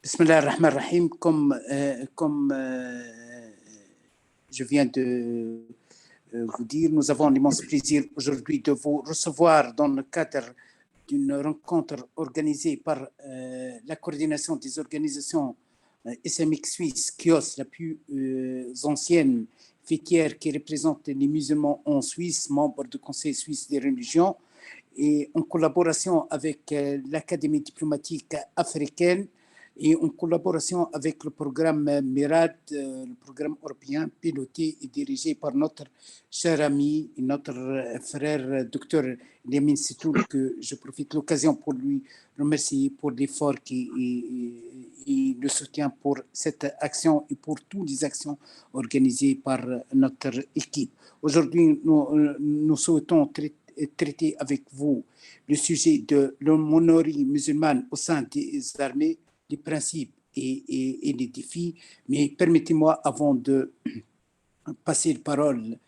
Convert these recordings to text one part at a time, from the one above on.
Bismillah ar-Rahman ar-Rahim, comme je viens de vous dire, nous avons l'immense plaisir aujourd'hui de vous recevoir dans le cadre d'une rencontre organisée par la coordination des organisations islamiques suisses, KIOS, la plus ancienne fêtière qui représente les musulmans en Suisse, membre du Conseil suisse des religions, et en collaboration avec l'Académie diplomatique africaine et en collaboration avec le programme MIRAD, le programme européen piloté et dirigé par notre cher ami et notre frère docteur Yamin Sitoul, que je profite de l'occasion pour lui remercier pour l'effort et le soutien pour cette action et pour toutes les actions organisées par notre équipe. Aujourd'hui, nous souhaitons traiter avec vous le sujet de l'aumônerie musulmane au sein des armées, les principes et les défis. Mais permettez-moi, avant de passer la parole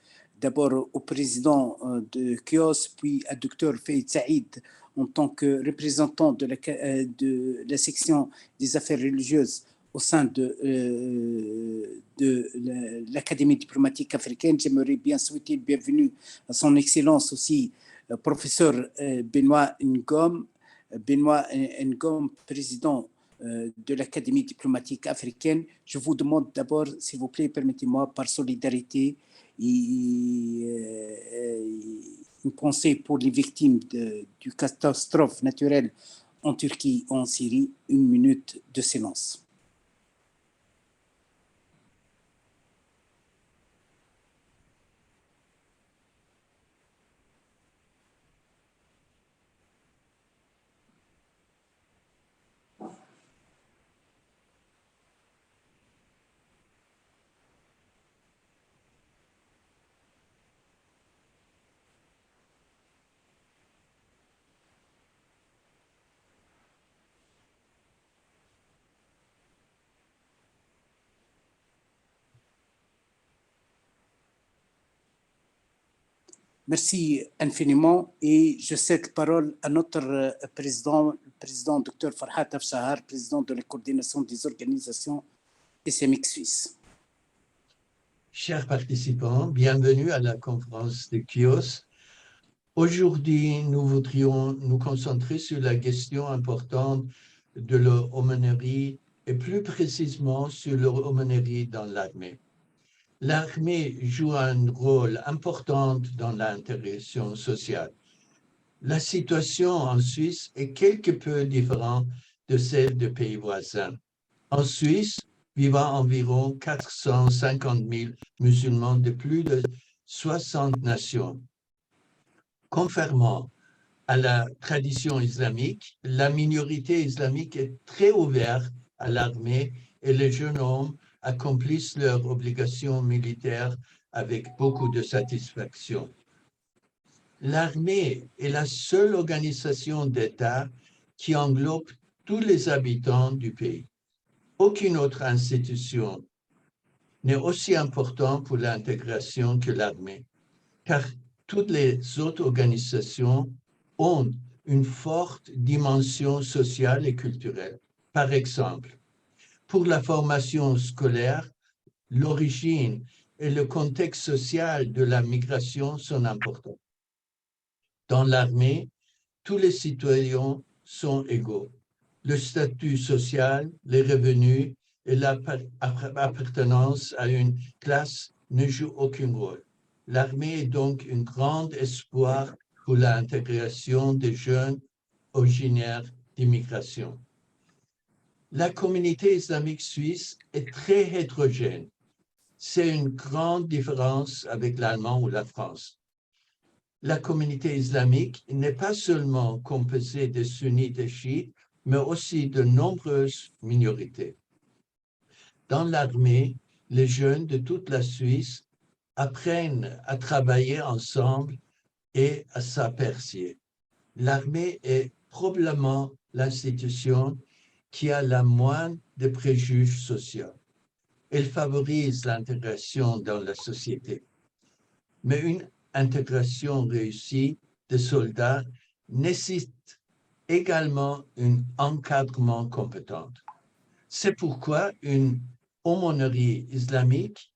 d'abord au président de KIOS, puis à Dr Faïd Saïd, en tant que représentant de la section des affaires religieuses au sein de l'Académie diplomatique africaine. J'aimerais bien souhaiter le bienvenue à son Excellence aussi, professeur Benoît Ngom. Benoît Ngom, président de l'Académie diplomatique africaine. Je vous demande d'abord, s'il vous plaît, permettez-moi, par solidarité et une pensée pour les victimes du catastrophe naturelle en Turquie et en Syrie, une minute de silence. Merci infiniment et je cède la parole à notre président, le président Dr Farhat Afshahar, président de la coordination des organisations islamiques suisses. Chers participants, bienvenue à la conférence de KIOS. Aujourd'hui, nous voudrions nous concentrer sur la question importante de l'aumônerie et plus précisément sur l'aumônerie dans l'armée. L'armée joue un rôle important dans l'intégration sociale. La situation en Suisse est quelque peu différente de celle des pays voisins. En Suisse, vivent environ 450 000 musulmans de plus de 60 nations. Conformément à la tradition islamique, la minorité islamique est très ouverte à l'armée et les jeunes hommes accomplissent leurs obligations militaires avec beaucoup de satisfaction. L'armée est la seule organisation d'État qui englobe tous les habitants du pays. Aucune autre institution n'est aussi importante pour l'intégration que l'armée, car toutes les autres organisations ont une forte dimension sociale et culturelle. Par exemple, pour la formation scolaire, l'origine et le contexte social de la migration sont importants. Dans l'armée, tous les citoyens sont égaux. Le statut social, les revenus et l'appartenance à une classe ne jouent aucun rôle. L'armée est donc un grand espoir pour l'intégration des jeunes originaires d'immigration. La communauté islamique suisse est très hétérogène. C'est une grande différence avec l'Allemagne ou la France. La communauté islamique n'est pas seulement composée de sunnites et chiites, mais aussi de nombreuses minorités. Dans l'armée, les jeunes de toute la Suisse apprennent à travailler ensemble et à s'apprécier. L'armée est probablement l'institution qui a la moins de préjugés sociaux. Elle favorise l'intégration dans la société. Mais une intégration réussie des soldats nécessite également un encadrement compétent. C'est pourquoi une aumônerie islamique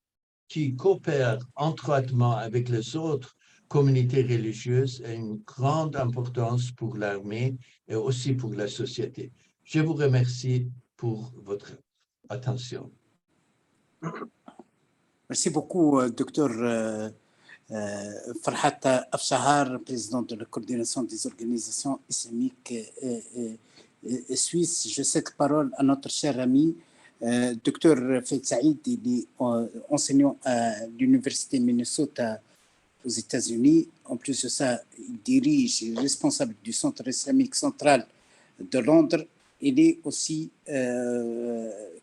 qui coopère étroitement avec les autres communautés religieuses a une grande importance pour l'armée et aussi pour la société. Je vous remercie pour votre attention. Merci beaucoup, docteur Farhat Afshahar, président de la coordination des organisations islamiques suisses. Je cède la parole à notre cher ami, docteur Faïd Saïd, il est enseignant à l'université Minnesota aux États-Unis. En plus de ça, il dirige, il est responsable du Centre islamique central de Londres. Il est aussi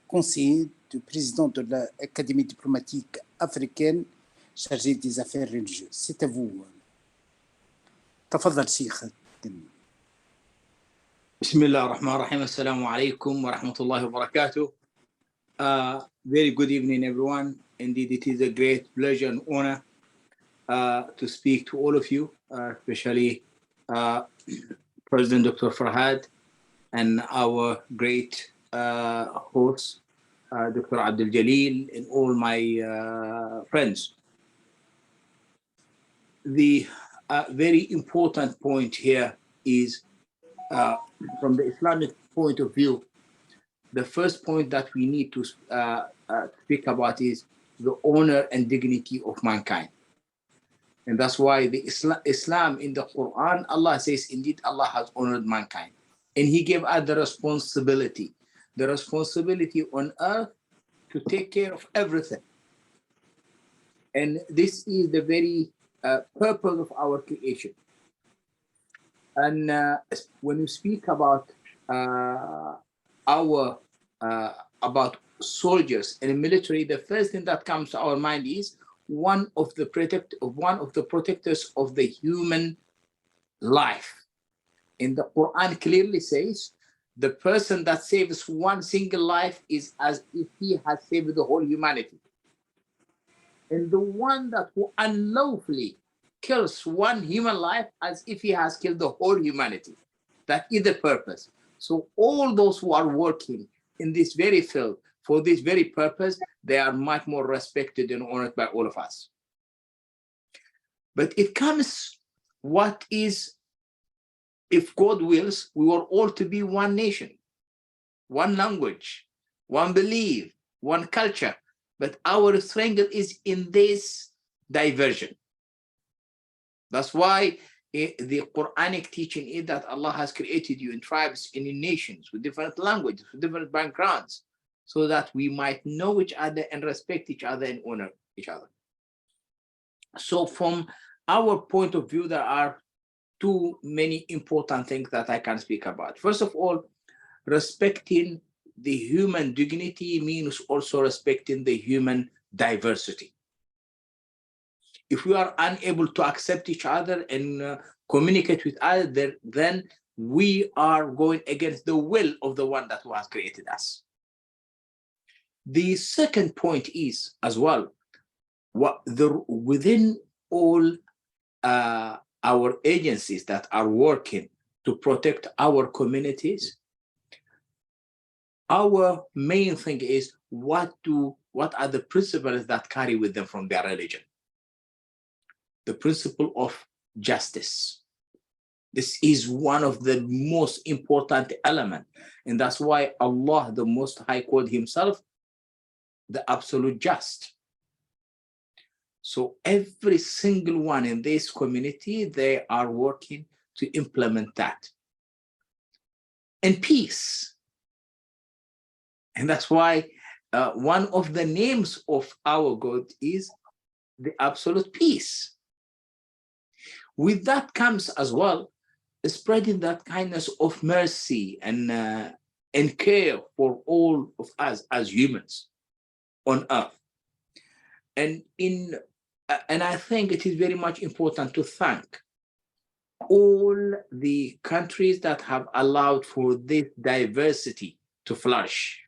conseiller du président de l'Académie diplomatique africaine chargé des affaires religieuses. C'est à vous. تفضل شيخ. بسم الله الرحمن الرحيم. السلام عليكم ورحمة الله وبركاته. Very good evening, everyone. Indeed, it is a great pleasure and honor to speak to all of you, especially President Dr. Farhad and our great host, Dr. Abdul Jalil, and all my friends. The very important point here is from the Islamic point of view, the first point that we need to speak about is the honor and dignity of mankind. And that's why the Islam in the Quran, Allah says, indeed, Allah has honored mankind. And he gave us the responsibility on earth to take care of everything. And this is the very purpose of our creation. And when we speak about about soldiers and military, the first thing that comes to our mind is one of the protectors of the human life. In the Quran clearly says, the person that saves one single life is as if he has saved the whole humanity. And the one that who unlawfully kills one human life as if he has killed the whole humanity. That is the purpose. So all those who are working in this very field for this very purpose, they are much more respected and honored by all of us. But it comes what is, if God wills, we are all to be one nation, one language, one belief, one culture. But our strength is in this diversion. That's why the Quranic teaching is that Allah has created you in tribes and in nations with different languages, with different backgrounds, so that we might know each other and respect each other and honor each other. So from our point of view, there are too many important things that I can speak about. First of all, respecting the human dignity means also respecting the human diversity. If we are unable to accept each other and communicate with others, then we are going against the will of the one that has created us. The second point is as well, within all our agencies that are working to protect our communities, our main thing is what are the principles that carry with them from their religion. The principle of justice. This is one of the most important elements. And that's why Allah, the Most High, called himself the absolute just. So every single one in this community, they are working to implement that. And peace. And that's why one of the names of our God is the absolute peace. With that comes as well spreading that kindness of mercy and care for all of us as humans on earth. And I think it is very much important to thank all the countries that have allowed for this diversity to flourish,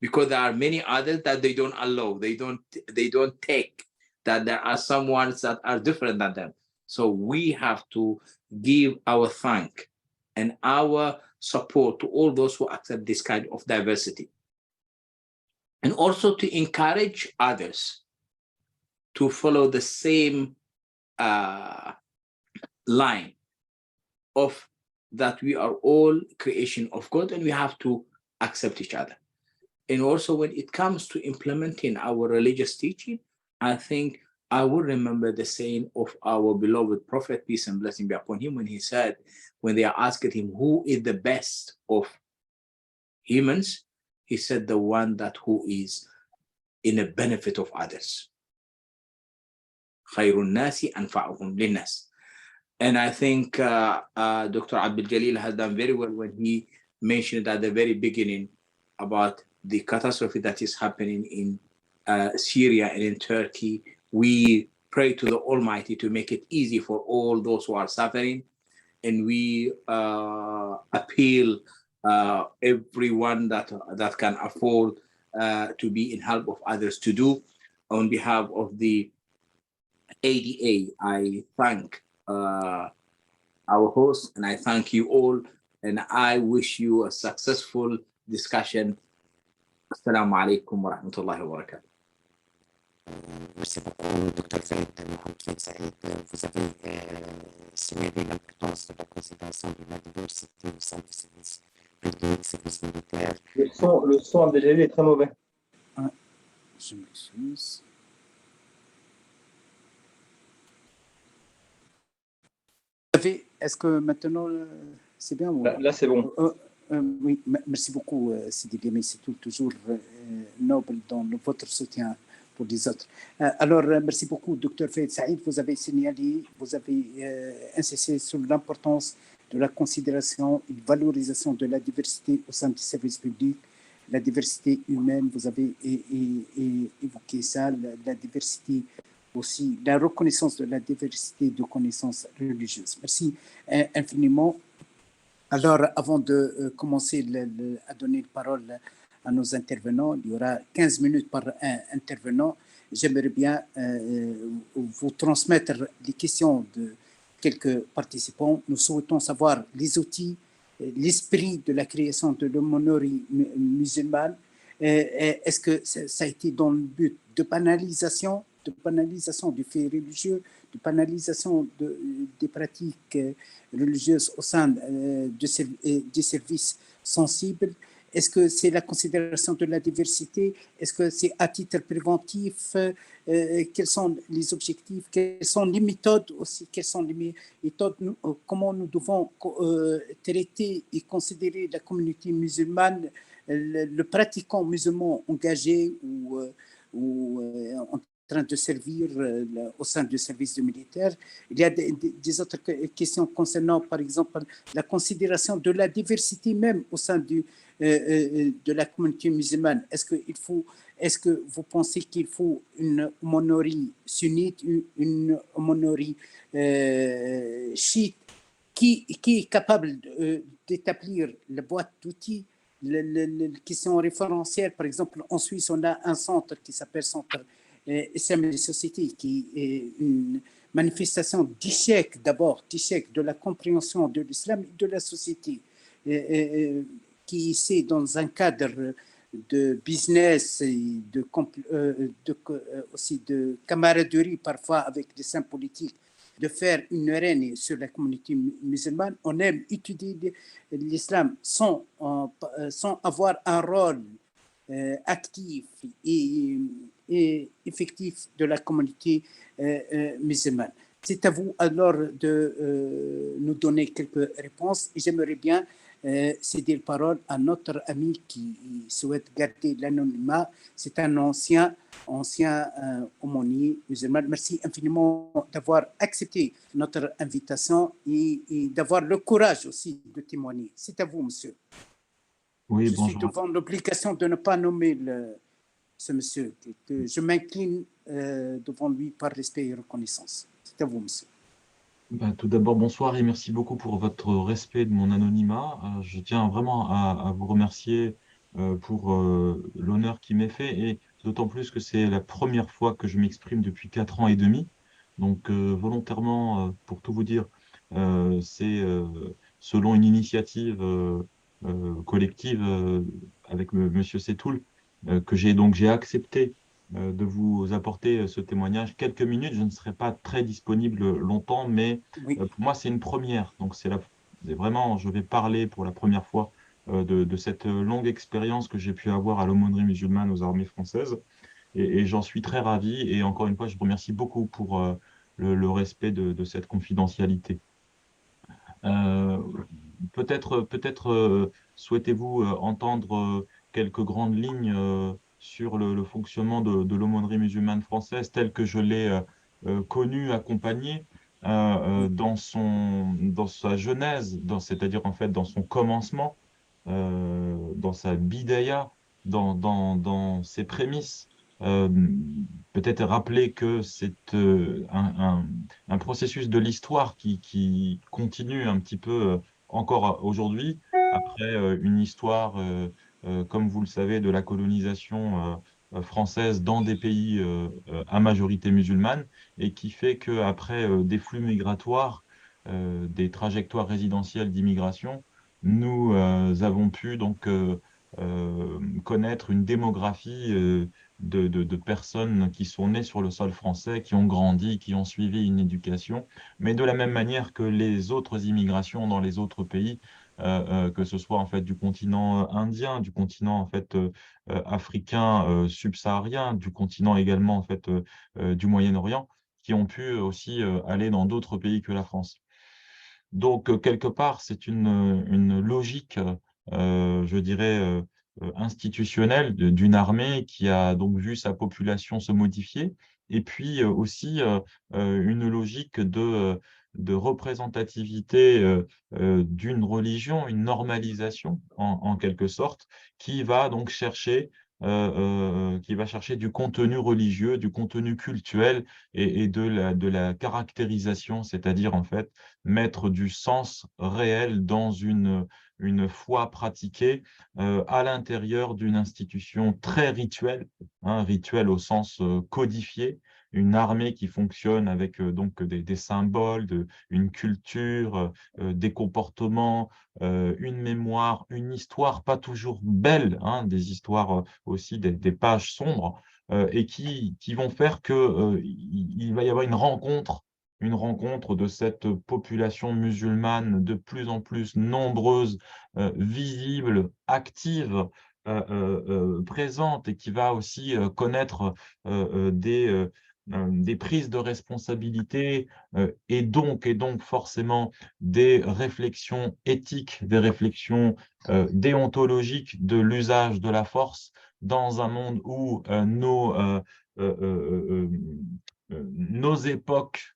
because there are many others that they don't allow, they don't take, that there are some ones that are different than them. So we have to give our thank and our support to all those who accept this kind of diversity. And also to encourage others to follow the same line of that we are all creation of God and we have to accept each other. And also when it comes to implementing our religious teaching, I think I will remember the saying of our beloved Prophet, peace and blessing be upon him, when he said, when they asked him, who is the best of humans? He said, the one that who is in the benefit of others. خير الناس أنفعهم للناس. And I think Dr. Abdul Jalil has done very well when he mentioned at the very beginning about the catastrophe that is happening in Syria and in Turkey. We pray to the Almighty to make it easy for all those who are suffering. And we appeal everyone that can afford to be in help of others to do. On behalf of the ADA, I thank our host and I thank you all, and I wish you a successful discussion. Assalamu alaikum wa rahmatullahi wa barakatuh. Merci beaucoup, Dr. Fayed Mohamed Fayed Saïd. Vous avez signalé l'importance de la considération de la diversité au sein du service public, service militaire. Le son Abdeljalil est très mauvais. Je m'excuse. Est-ce que maintenant c'est bien? Là c'est bon. Oui, merci beaucoup, Sidi Gami. C'est toujours noble dans votre soutien pour les autres. Alors, merci beaucoup, Dr. Fayed Saïd. Vous avez signalé, vous avez insisté sur l'importance de la considération et de valorisation de la diversité au sein du service public, la diversité humaine, vous avez évoqué ça, la diversité aussi, la reconnaissance de la diversité de connaissances religieuses. Merci infiniment. Alors, avant de commencer à donner la parole à nos intervenants, il y aura 15 minutes par intervenant. J'aimerais bien vous transmettre les questions de quelques participants. Nous souhaitons savoir les outils, l'esprit de la création de l'aumônerie musulmane. Est-ce que ça a été dans le but de banalisation du fait religieux, de banalisation des pratiques religieuses au sein des services sensibles? Est-ce que c'est la considération de la diversité? Est-ce que c'est à titre préventif? Quels sont les objectifs? Quelles sont les méthodes aussi? Quelles sont les méthodes? Comment nous devons traiter et considérer la communauté musulmane, le pratiquant musulman engagé ou en train de servir au sein du service militaire? Il y a des autres questions concernant, par exemple, la considération de la diversité même au sein de la communauté musulmane. Est-ce que vous pensez qu'il faut une aumônerie sunnite, une aumônerie chiite qui est capable d'établir la boîte d'outils, les questions référentielles? Par exemple, en Suisse, on a un centre qui s'appelle Centre Islam et Société, qui est une manifestation d'échec, d'abord, d'échec de la compréhension de l'islam et de la société, qui essaie dans un cadre de business et aussi de camaraderie parfois avec des saints politiques, de faire une arène sur la communauté musulmane. On aime étudier l'islam sans avoir un rôle actif et effectif de la communauté musulmane. C'est à vous alors de nous donner quelques réponses, et j'aimerais bien céder la parole à notre ami qui souhaite garder l'anonymat. C'est un ancien aumônier musulman. Merci infiniment d'avoir accepté notre invitation et d'avoir le courage aussi de témoigner. C'est à vous, monsieur. Oui, je bonjour. suis devant l'obligation de ne pas nommer ce monsieur, que je m'incline devant lui par respect et reconnaissance. C'est à vous, monsieur. Ben, tout d'abord, bonsoir et merci beaucoup pour votre respect de mon anonymat. Je tiens vraiment à vous remercier pour l'honneur qui m'est fait, et d'autant plus que c'est la première fois que je m'exprime depuis 4 ans et demi. Donc volontairement, pour tout vous dire, c'est selon une initiative collective avec Monsieur Setoul, que j'ai accepté de vous apporter ce témoignage. Quelques minutes, je ne serai pas très disponible longtemps, mais Oui, pour moi, c'est une première. Donc, c'est vraiment, je vais parler pour la première fois de cette longue expérience que j'ai pu avoir à l'aumônerie musulmane aux armées françaises. Et j'en suis très ravi. Et encore une fois, je vous remercie beaucoup pour le respect de cette confidentialité. Euh, peut-être souhaitez-vous entendre quelques grandes lignes sur le fonctionnement de l'aumônerie musulmane française telle que je l'ai connue, accompagnée oui, dans sa genèse, c'est-à-dire en fait dans son commencement, dans sa bidaya, dans ses prémices. Euh, Peut-être rappeler que c'est un processus de l'histoire qui continue un petit peu encore aujourd'hui, après une histoire, comme vous le savez, de la colonisation française dans des pays à majorité musulmane, et qui fait qu'après des flux migratoires, des trajectoires résidentielles d'immigration, nous avons pu donc connaître une démographie de personnes qui sont nées sur le sol français, qui ont grandi, qui ont suivi une éducation, mais de la même manière que les autres immigrations dans les autres pays, que ce soit en fait du continent indien, du continent en fait africain subsaharien, du continent également en fait du Moyen-Orient, qui ont pu aussi aller dans d'autres pays que la France. Donc, quelque part, c'est une logique, je dirais, institutionnelle d'une armée qui a donc vu sa population se modifier, et puis aussi une logique de représentativité d'une religion, une normalisation en quelque sorte, qui va donc chercher du contenu religieux, du contenu cultuel et de la caractérisation, c'est-à-dire en fait mettre du sens réel dans une foi pratiquée à l'intérieur d'une institution très rituelle, rituelle au sens codifié, une armée qui fonctionne avec donc des symboles, une culture, des comportements, une mémoire, une histoire pas toujours belle, des histoires aussi, des pages sombres, et qui vont faire que il va y avoir une rencontre de cette population musulmane de plus en plus nombreuse, visible, active, présente, et qui va aussi connaître des prises de responsabilité et donc forcément des réflexions éthiques, des réflexions déontologiques de l'usage de la force dans un monde où nos époques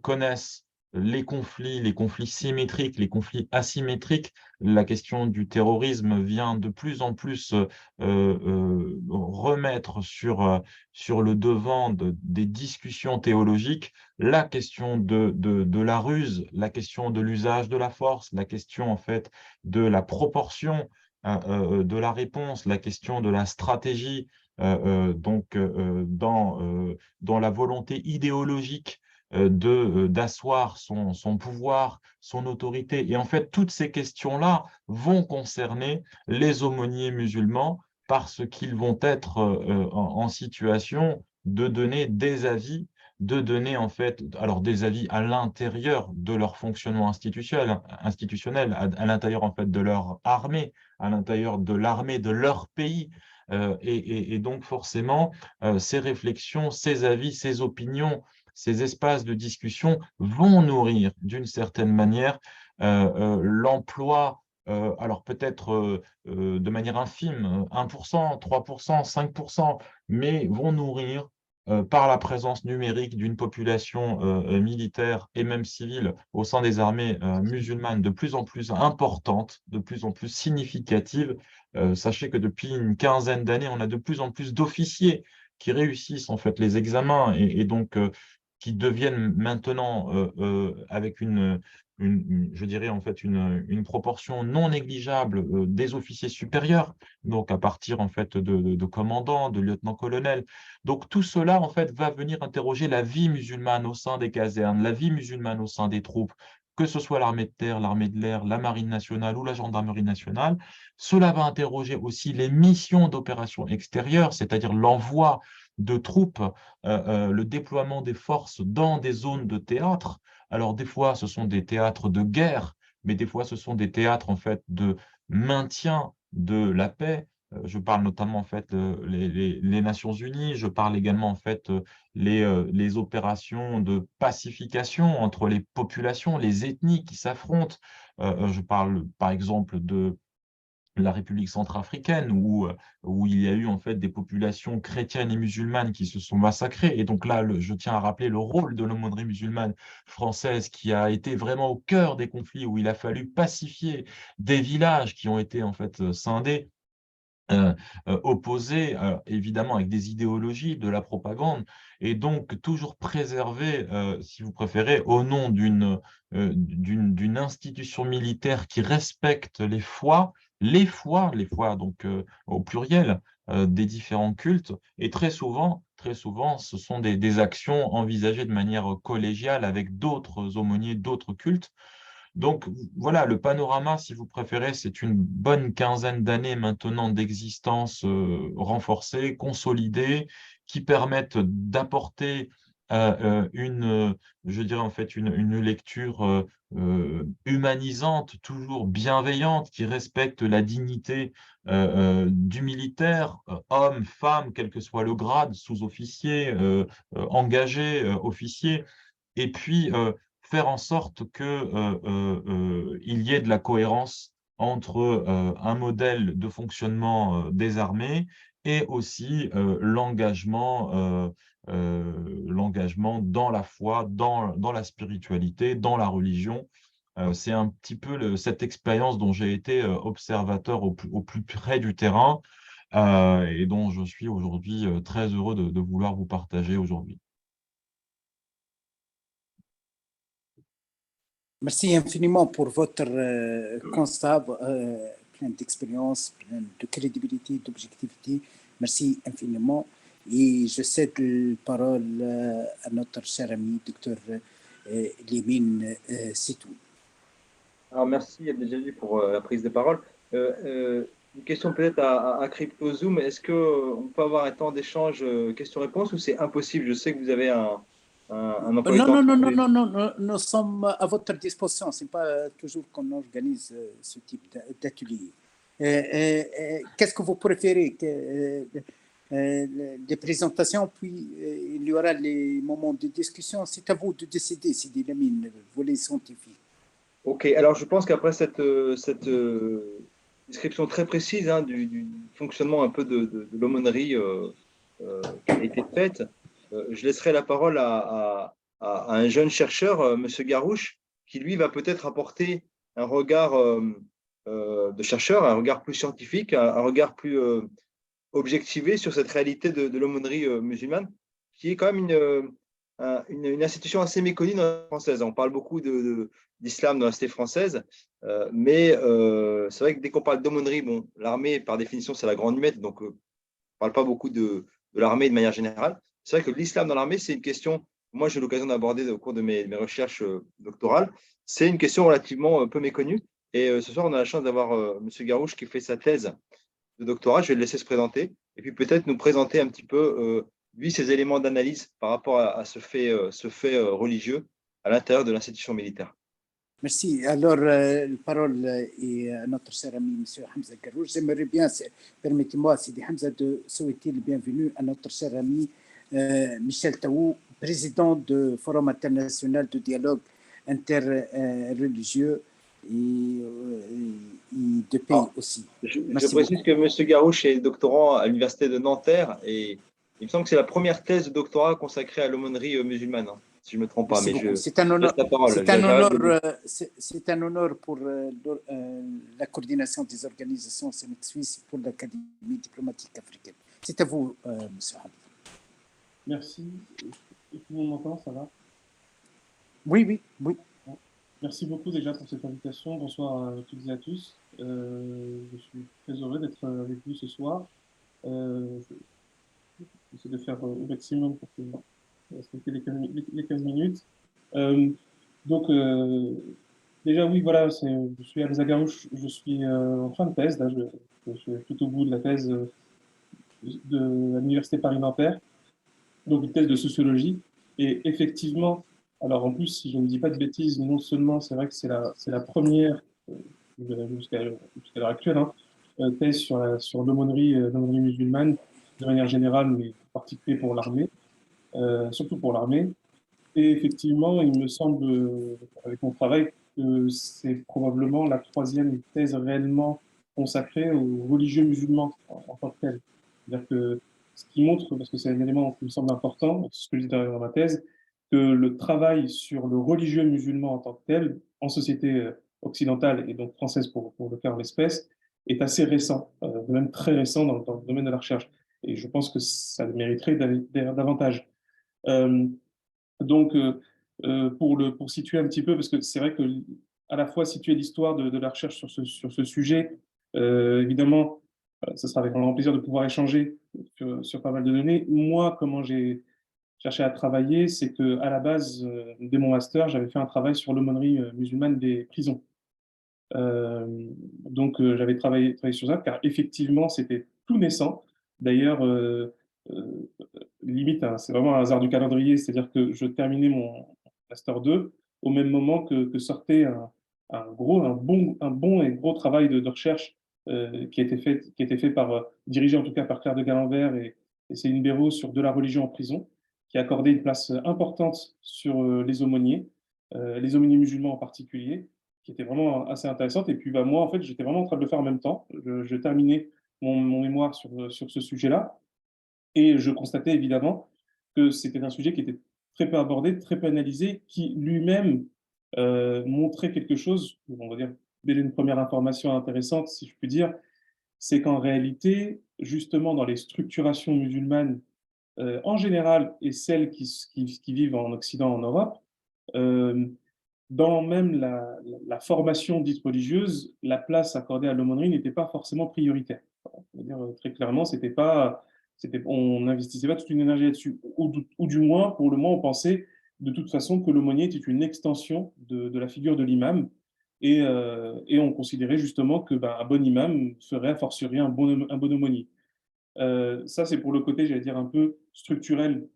connaissent les conflits symétriques, les conflits asymétriques. La question du terrorisme vient de plus en plus remettre sur le devant des discussions théologiques la question de la ruse, la question de l'usage de la force, la question en fait de la proportion de la réponse, la question de la stratégie, dans la volonté idéologique d'asseoir son pouvoir, son autorité. Et en fait, toutes ces questions-là vont concerner les aumôniers musulmans parce qu'ils vont être en situation de donner des avis, de donner en fait, alors des avis à l'intérieur de leur fonctionnement institutionnel, à l'intérieur en fait de leur armée, à l'intérieur de l'armée de leur pays. Et donc forcément, ces réflexions, ces avis, ces opinions, ces espaces de discussion vont nourrir d'une certaine manière l'emploi, alors peut-être de manière infime, 1%, 3%, 5%, mais vont nourrir par la présence numérique d'une population militaire et même civile au sein des armées musulmanes de plus en plus importante, de plus en plus significative. Sachez que depuis une quinzaine d'années, on a de plus en plus d'officiers qui réussissent en fait les examens et donc qui deviennent maintenant avec je dirais en fait une proportion non négligeable des officiers supérieurs, donc à partir en fait de commandants, de lieutenants-colonels. Donc tout cela en fait va venir interroger la vie musulmane au sein des casernes, la vie musulmane au sein des troupes. que ce soit l'armée de terre, l'armée de l'air, la marine nationale ou la gendarmerie nationale. Cela va interroger aussi les missions d'opération extérieure, c'est-à-dire l'envoi de troupes, le déploiement des forces dans des zones de théâtre. Alors des fois, ce sont des théâtres de guerre, mais des fois, ce sont des théâtres en fait de maintien de la paix. Je parle notamment en fait les Nations Unies. Je parle également en fait les opérations de pacification entre les populations, les ethnies qui s'affrontent. Je parle par exemple de la République centrafricaine, où il y a eu en fait des populations chrétiennes et musulmanes qui se sont massacrées. Et donc là, je tiens à rappeler le rôle de l'aumônerie musulmane française qui a été vraiment au cœur des conflits, où il a fallu pacifier des villages qui ont été en fait scindés. Opposés évidemment avec des idéologies, de la propagande, et donc toujours préserver, si vous préférez, au nom d'une institution militaire qui respecte les foi donc au pluriel des différents cultes, et très souvent, ce sont des actions envisagées de manière collégiale avec d'autres aumôniers, d'autres cultes. Donc voilà, le panorama, si vous préférez, c'est une bonne quinzaine d'années maintenant d'existence renforcée, consolidée, qui permettent d'apporter je dirais en fait, une lecture humanisante, toujours bienveillante, qui respecte la dignité du militaire, homme, femme, quel que soit le grade, sous-officier, engagé, officier, et puis faire en sorte que il y ait de la cohérence entre un modèle de fonctionnement des armées et aussi l'engagement dans la foi, dans la spiritualité, dans la religion. C'est un petit peu cette expérience dont j'ai été observateur au plus près du terrain, et dont je suis aujourd'hui très heureux de vouloir vous partager aujourd'hui. Merci infiniment pour votre constat plein d'expérience, plein de crédibilité, d'objectivité. Merci infiniment. Et je cède la parole à notre cher ami, docteur Limine Sitou. Alors, merci Abdeljalil pour la prise de parole. Une question peut-être à CryptoZoom. Est-ce qu'on peut avoir un temps d'échange questions-réponses ou c'est impossible? Je sais que vous avez un emploi du temps. Non, nous sommes à votre disposition. Ce n'est pas toujours qu'on organise ce type d'atelier. Qu'est-ce que vous préférez des présentations, puis il y aura les moments de discussion. C'est à vous de décider, Sidi Lamine, vous les scientifiques. Ok, alors je pense qu'après cette description très précise du fonctionnement un peu de l'aumônerie qui a été faite, je laisserai la parole à un jeune chercheur, Monsieur Garouche, qui lui va peut-être apporter un regard de chercheur, un regard plus scientifique, un regard plus objectivé sur cette réalité de l'aumônerie musulmane, qui est quand même une institution assez méconnue dans la française. On parle beaucoup d'islam dans la cité française, mais c'est vrai que dès qu'on parle d'aumônerie, bon, l'armée, par définition, c'est la grande muette, donc on ne parle pas beaucoup de l'armée de manière générale. C'est vrai que l'islam dans l'armée, c'est une question, moi j'ai eu l'occasion d'aborder au cours de mes recherches doctorales, c'est une question relativement peu méconnue. Et ce soir, on a la chance d'avoir M. Garouche qui fait sa thèse de doctorat. Je vais le laisser se présenter et puis peut-être nous présenter un petit peu, lui, ses éléments d'analyse par rapport à ce fait religieux à l'intérieur de l'institution militaire. Merci. Alors, la parole est à notre cher ami, M. Hamza Garouche. J'aimerais bien, permettez-moi, Sidi Hamza, de souhaiter le bienvenu à notre cher ami Michel Taou, président du Forum international de dialogue interreligieux et de paix aussi. Je précise que M. Garouche est doctorant à l'université de Nanterre et il me semble que c'est la première thèse de doctorat consacrée à l'aumônerie musulmane, si je ne me trompe pas. C'est un honneur. C'est un honneur pour la coordination des organisations islamiques suisses pour l'Académie diplomatique africaine. C'est à vous, M. Hamza. Merci. Tout le monde m'entend, ça va? Oui. Merci beaucoup déjà pour cette invitation. Bonsoir à toutes et à tous. Je suis très heureux d'être avec vous ce soir. J'essaie de faire au maximum pour respecter les 15 minutes. Déjà, oui, voilà, je suis Hamza Garouche, je suis en fin de thèse, là, je suis tout au bout de la thèse de l'Université Paris-Nanterre, donc une thèse de sociologie. Et effectivement, alors en plus, si je ne dis pas de bêtises, non seulement c'est vrai que c'est la première, jusqu'à l'heure actuelle, hein, thèse sur l'aumônerie musulmane de manière générale, mais en particulier pour l'armée, surtout pour l'armée. Et effectivement, il me semble, avec mon travail, que c'est probablement la troisième thèse réellement consacrée aux religieux musulmans en tant que tel. C'est-à-dire que ce qui montre, parce que c'est un élément qui me semble important, c'est ce que je dis dans ma thèse, que le travail sur le religieux musulman en tant que tel, en société occidentale et donc française pour le cas en l'espèce, est assez récent, même très récent dans le domaine de la recherche. Et je pense que ça le mériterait davantage. Euh, donc, pour situer un petit peu, parce que c'est vrai que à la fois situer l'histoire de la recherche sur ce sujet, évidemment, ce sera avec un grand plaisir de pouvoir échanger sur pas mal de données. Moi, comment j'ai cherché à travailler, c'est que à la base, dès mon master, j'avais fait un travail sur l'aumônerie musulmane des prisons. Euh, donc, j'avais travaillé sur ça, car effectivement, c'était tout naissant. D'ailleurs, euh, limite, hein, c'est vraiment un hasard du calendrier, c'est-à-dire que je terminais mon Master 2 au même moment que sortait un bon et gros travail de recherche qui a été fait par, dirigé en tout cas par Claire de Galenvert et Céline Béraud sur de la religion en prison, qui a accordé une place importante sur les aumôniers musulmans en particulier, qui était vraiment assez intéressante. Et puis bah, moi, en fait, j'étais vraiment en train de le faire en même temps. Je terminais mon mémoire sur ce sujet-là. Et je constatais évidemment que c'était un sujet qui était très peu abordé, très peu analysé, qui lui-même montrait quelque chose, on va dire, dès une première information intéressante, si je puis dire, c'est qu'en réalité, justement, dans les structurations musulmanes en général et celles qui vivent en Occident, en Europe, euh, dans même la formation dite religieuse, la place accordée à l'aumônerie n'était pas forcément prioritaire. On va dire très clairement, on n'investissait pas toute une énergie là-dessus. Ou du moins, pour le moins, on pensait de toute façon que l'aumônier était une extension de la figure de l'imam. Et on considérait justement que ben, un bon imam ferait a fortiori un bon aumônier. Ça, c'est pour le côté, j'allais dire, un peu structurel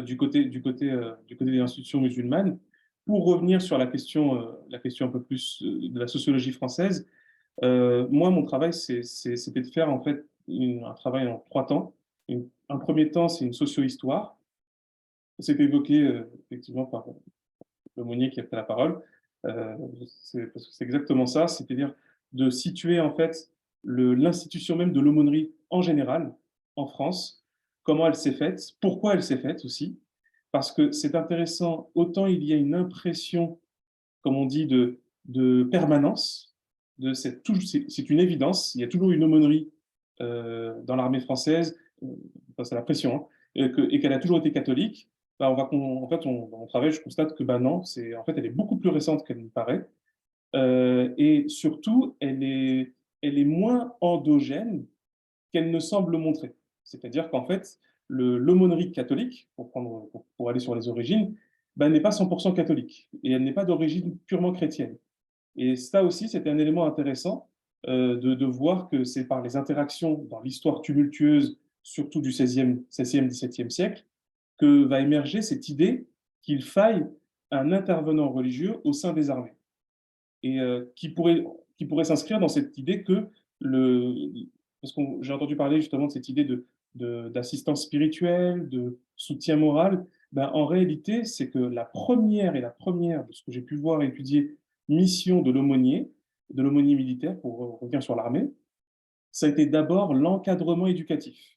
du côté des institutions musulmanes. Pour revenir sur la question un peu plus de la sociologie française, moi, mon travail, c'était de faire en fait un travail en 3 temps. Un premier temps, c'est une socio-histoire. C'est évoqué effectivement par l'aumônier qui a pris la parole. Parce que c'est exactement ça, c'est-à-dire de situer en fait l'institution même de l'aumônerie en général en France, comment elle s'est faite, pourquoi elle s'est faite aussi, parce que c'est intéressant, autant il y a une impression, comme on dit, de permanence, c'est une évidence, il y a toujours une aumônerie dans l'armée française, enfin, c'est la pression, hein, et qu'elle a toujours été catholique. Bah, en fait, dans mon travail, je constate que bah non, en fait, elle est beaucoup plus récente qu'elle ne paraît. Et surtout, elle est moins endogène qu'elle ne semble montrer. C'est-à-dire qu'en fait, l'aumônerie catholique, pour aller sur les origines, bah, n'est pas 100% catholique. Et elle n'est pas d'origine purement chrétienne. Et ça aussi, c'était un élément intéressant de voir que c'est par les interactions dans l'histoire tumultueuse, surtout du XVIe, XVIIe siècle, que va émerger cette idée qu'il faille un intervenant religieux au sein des armées. Et qui pourrait s'inscrire dans cette idée que parce que j'ai entendu parler justement de cette idée d'assistance spirituelle, de soutien moral. Ben, en réalité, c'est que la première, de ce que j'ai pu voir et étudier, mission de l'aumônier militaire, pour revenir sur l'armée, ça a été d'abord l'encadrement éducatif.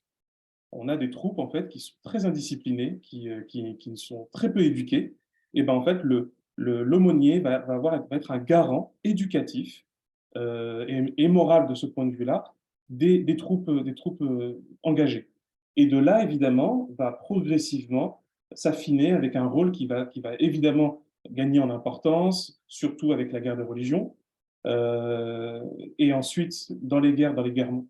On a des troupes en fait qui sont très indisciplinées, qui sont très peu éduquées. Et ben en fait, l'aumônier va être un garant éducatif et moral de ce point de vue-là des troupes, engagées. Et de là, évidemment, va progressivement s'affiner avec un rôle qui va évidemment gagner en importance, surtout avec la guerre de religion. Et ensuite, dans les guerres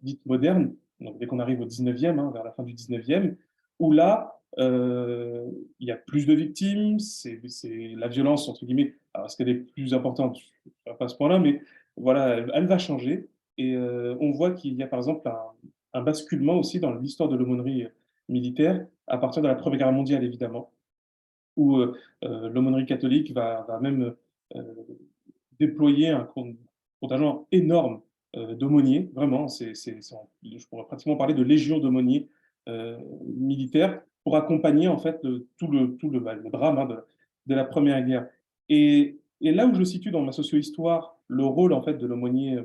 dites modernes, donc dès qu'on arrive au 19e, hein, vers la fin du 19e, où là, il y a plus de victimes, la violence, entre guillemets, Alors, est-ce qu'elle est plus importante? Pas à ce point-là, mais voilà, elle va changer. Et on voit qu'il y a par exemple un basculement aussi dans l'histoire de l'aumônerie militaire à partir de la Première Guerre mondiale, évidemment, où l'aumônerie catholique va même déployer un contingent énorme d'aumôniers, vraiment, je pourrais pratiquement parler de légions d'aumôniers militaires pour accompagner en fait le drame hein, de la Première Guerre. Et là où je situe dans ma socio-histoire le rôle en fait de l'aumônier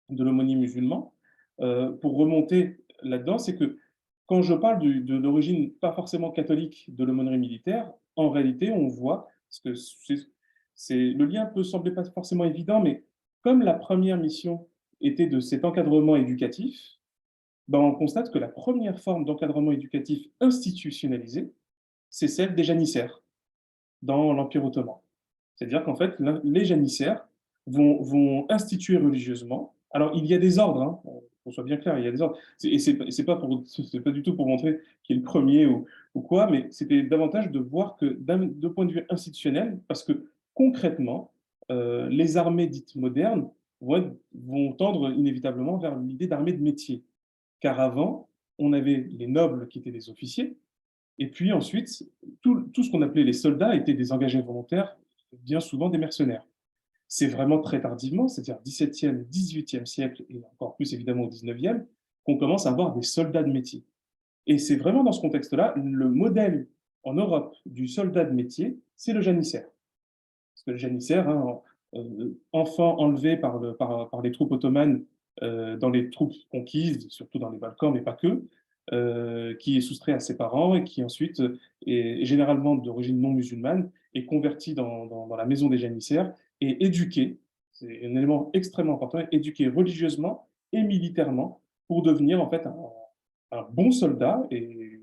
musulman, pour remonter là-dedans, c'est que quand je parle de l'origine pas forcément catholique de l'aumônerie militaire, en réalité, on voit, parce que le lien peut sembler pas forcément évident, mais comme la première mission était de cet encadrement éducatif, ben on constate que la première forme d'encadrement éducatif institutionnalisé, c'est celle des janissaires dans l'Empire ottoman. C'est-à-dire qu'en fait, les janissaires vont instituer religieusement. Alors, il y a des ordres, hein, qu'on soit bien clair, il y a des ordres. Et c'est pas du tout pour montrer qui est le premier ou quoi, mais c'était davantage de voir que de point de vue institutionnel, parce que concrètement, les armées dites modernes vont tendre inévitablement vers l'idée d'armée de métier. Car avant, on avait les nobles qui étaient des officiers, et puis ensuite, tout ce qu'on appelait les soldats étaient des engagés volontaires, bien souvent des mercenaires. C'est vraiment très tardivement, c'est-à-dire 17e, 18e siècle, et encore plus évidemment au 19e, qu'on commence à avoir des soldats de métier. Et c'est vraiment dans ce contexte-là, le modèle en Europe du soldat de métier, c'est le janissaire. Parce que le janissaire, hein, enfant enlevé par les troupes ottomanes dans les troupes conquises, surtout dans les Balkans, mais pas que, qui est soustrait à ses parents et qui ensuite est généralement d'origine non musulmane, est converti dans la maison des janissaires et éduqué, c'est un élément extrêmement important, éduqué religieusement et militairement pour devenir en fait un bon soldat. Et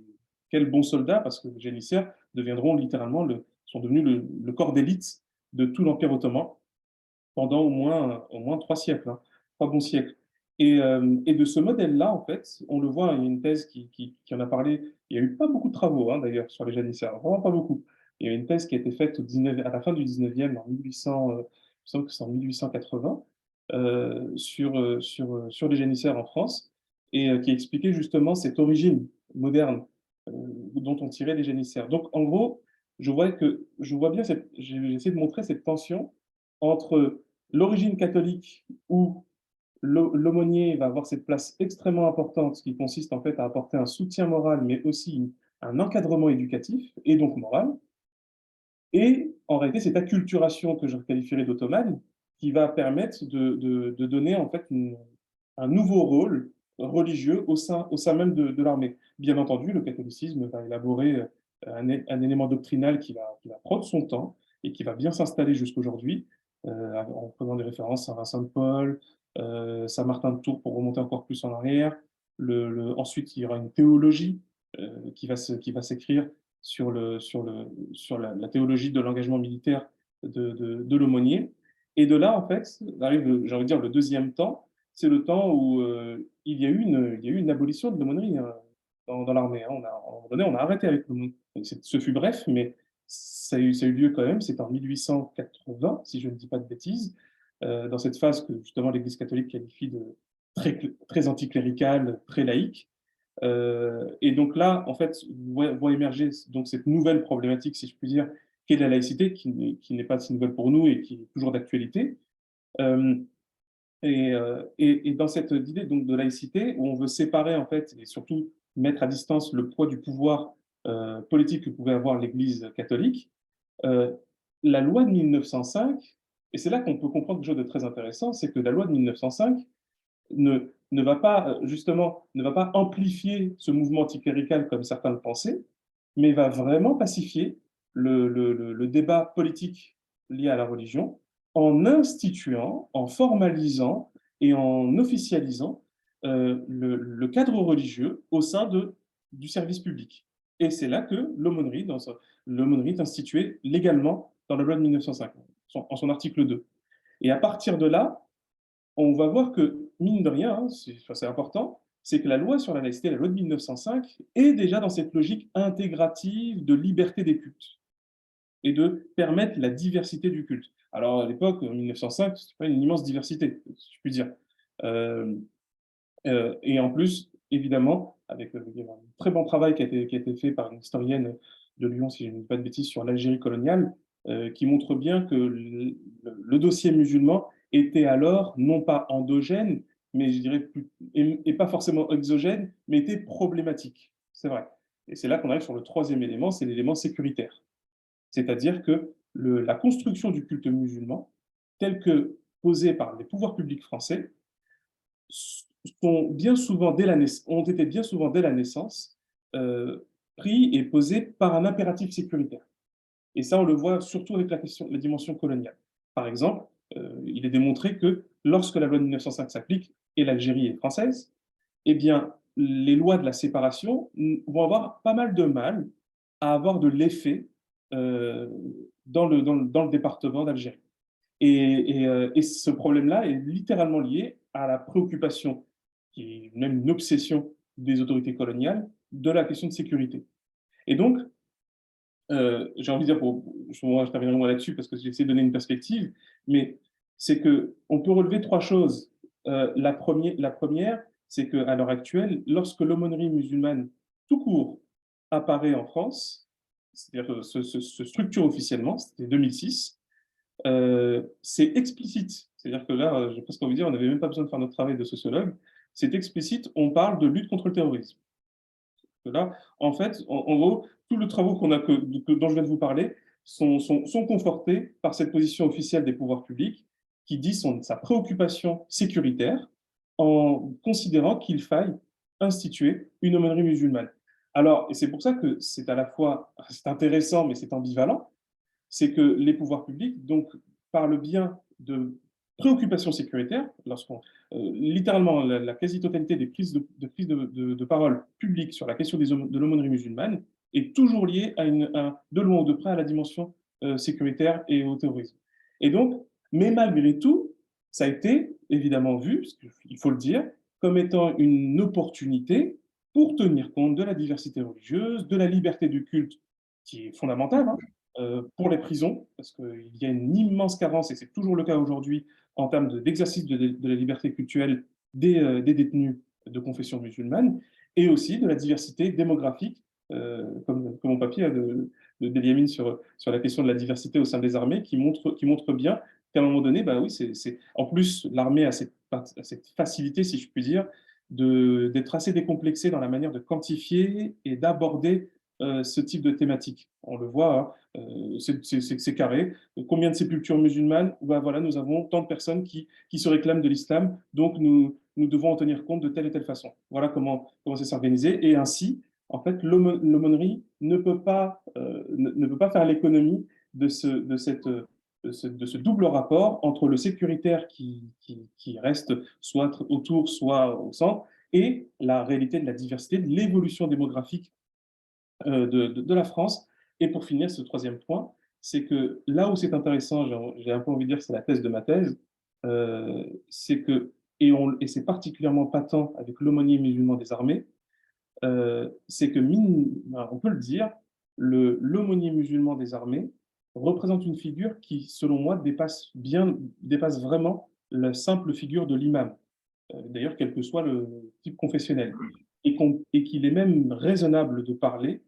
quel bon soldat, parce que les janissaires deviendront littéralement sont devenus le corps d'élite de tout l'Empire ottoman pendant au moins 3 siècles, hein, 3 bons siècles. Et de ce modèle-là, en fait, on le voit, il y a une thèse qui en a parlé. Il n'y a eu pas beaucoup de travaux, hein, d'ailleurs, sur les janissaires, vraiment pas beaucoup. Il y a une thèse qui a été faite à la fin du 19e, en 1800, il me semble que c'est en 1880, sur les janissaires en France, et qui expliquait justement cette origine moderne dont on tirait les janissaires. Donc, en gros, je vois bien, j'ai essayé de montrer cette tension entre l'origine catholique où l'aumônier va avoir cette place extrêmement importante, qui consiste en fait à apporter un soutien moral, mais aussi un encadrement éducatif et donc moral. Et en réalité, cette acculturation que je qualifierais d'ottomane, qui va permettre de donner en fait un nouveau rôle religieux au sein même de l'armée. Bien entendu, le catholicisme va élaborer un élément doctrinal qui va prendre son temps et qui va bien s'installer jusqu'aujourd'hui, en prenant des références à Saint Vincent de Paul, Saint Martin de Tours pour remonter encore plus en arrière. Ensuite, il y aura une théologie qui va s'écrire sur la théologie de l'engagement militaire de l'aumônier. Et de là, en fait, arrive, j'ai envie de dire, le deuxième temps, c'est le temps où il y a eu une abolition de l'aumônerie hein, dans l'armée. Hein. À un moment donné, on a arrêté avec l'aumônerie. Ce fut bref, mais ça a eu lieu quand même. C'est en 1880, si je ne dis pas de bêtises, dans cette phase que justement l'Église catholique qualifie de très anticléricale, très laïque. Et donc là, en fait, vont émerger donc cette nouvelle problématique, si je puis dire, qui est la laïcité, qui n'est pas si nouvelle pour nous et qui est toujours d'actualité. Et dans cette idée donc, de laïcité, où on veut séparer, en fait, et surtout mettre à distance le poids du pouvoir politique que pouvait avoir l'Église catholique, la loi de 1905, et c'est là qu'on peut comprendre quelque chose de très intéressant, c'est que la loi de 1905 ne va pas, justement, ne va pas amplifier ce mouvement anticlérical comme certains le pensaient, mais va vraiment pacifier le débat politique lié à la religion en instituant, en formalisant et en officialisant le cadre religieux au sein du service public. Et c'est là que l'aumônerie est instituée légalement dans la loi de 1905, en son article 2. Et à partir de là, on va voir que, mine de rien, hein, c'est important, c'est que la loi sur la laïcité, la loi de 1905, est déjà dans cette logique intégrative de liberté des cultes. et de permettre la diversité du culte. Alors, à l'époque, en 1905, ce n'était pas une immense diversité, si je puis dire. Et en plus, évidemment, avec il y a un très bon travail qui a été fait par une historienne de Lyon, si je ne dis pas de bêtises, sur l'Algérie coloniale, qui montre bien que le dossier musulman était alors non pas endogène, mais je dirais et pas forcément exogène, mais était problématique. C'est vrai. Et c'est là qu'on arrive sur le troisième élément, c'est l'élément sécuritaire. C'est-à-dire que la construction du culte musulman, tel que posée par les pouvoirs publics français, ont été bien souvent dès la naissance pris et posés par un impératif sécuritaire. Et ça, on le voit surtout avec la dimension coloniale. Par exemple, il est démontré que lorsque la loi de 1905 s'applique et l'Algérie est française, eh bien, les lois de la séparation vont avoir pas mal de mal à avoir de l'effet dans le département d'Algérie. Et ce problème-là est littéralement lié à la préoccupation, qui est même une obsession des autorités coloniales, de la question de sécurité. Et donc, j'ai envie de dire, je terminerai moi là-dessus parce que j'essaie de donner une perspective, mais c'est qu'on peut relever trois choses. La première, c'est qu'à l'heure actuelle, lorsque l'aumônerie musulmane tout court apparaît en France, c'est-à-dire se structure officiellement, c'était 2006, c'est explicite. C'est-à-dire que là, j'ai presque envie de dire, on n'avait même pas besoin de faire notre travail de sociologue. C'est explicite, on parle de lutte contre le terrorisme. Là, en fait, en gros, tous les travaux dont je viens de vous parler sont confortés par cette position officielle des pouvoirs publics qui dit sa préoccupation sécuritaire en considérant qu'il faille instituer une aumônerie musulmane. Alors, et c'est pour ça que c'est à la fois intéressant, mais c'est ambivalent, c'est que les pouvoirs publics, donc, par le bien de préoccupations sécuritaires, littéralement la quasi-totalité des prises de parole publiques sur la question de l'aumônerie musulmane est toujours liée de loin ou de près à la dimension sécuritaire et au terrorisme. Et donc, mais malgré tout, ça a été évidemment vu, il faut le dire, comme étant une opportunité pour tenir compte de la diversité religieuse, de la liberté du culte, qui est fondamentale, pour les prisons, parce qu'il y a une immense carence, et c'est toujours le cas aujourd'hui, en termes d'exercice de la liberté cultuelle des détenus de confession musulmane, et aussi de la diversité démographique, comme mon papier de Eliamine sur la question de la diversité au sein des armées, qui montre bien qu'à un moment donné, bah oui, en plus, l'armée a cette facilité, si je puis dire, d'être assez décomplexée dans la manière de quantifier et d'aborder ce type de thématique. On le voit, hein, c'est carré. Combien de sépultures musulmanes? Ben voilà, nous avons tant de personnes qui se réclament de l'islam, donc nous devons en tenir compte de telle et telle façon. Voilà comment ça s'organiser. Et ainsi, en fait, l'aumônerie ne peut pas faire l'économie de ce double rapport entre le sécuritaire qui reste soit autour, soit au centre, et la réalité de la diversité, de l'évolution démographique de la France. Et pour finir, ce troisième point, c'est que là où c'est intéressant, j'ai un peu envie de dire que c'est la thèse de ma thèse, c'est que, et c'est particulièrement patent avec l'aumônier musulman des armées, c'est que, on peut le dire, l'aumônier musulman des armées représente une figure qui, selon moi, dépasse vraiment la simple figure de l'imam, d'ailleurs, quel que soit le type confessionnel, et qu'il est même raisonnable de parler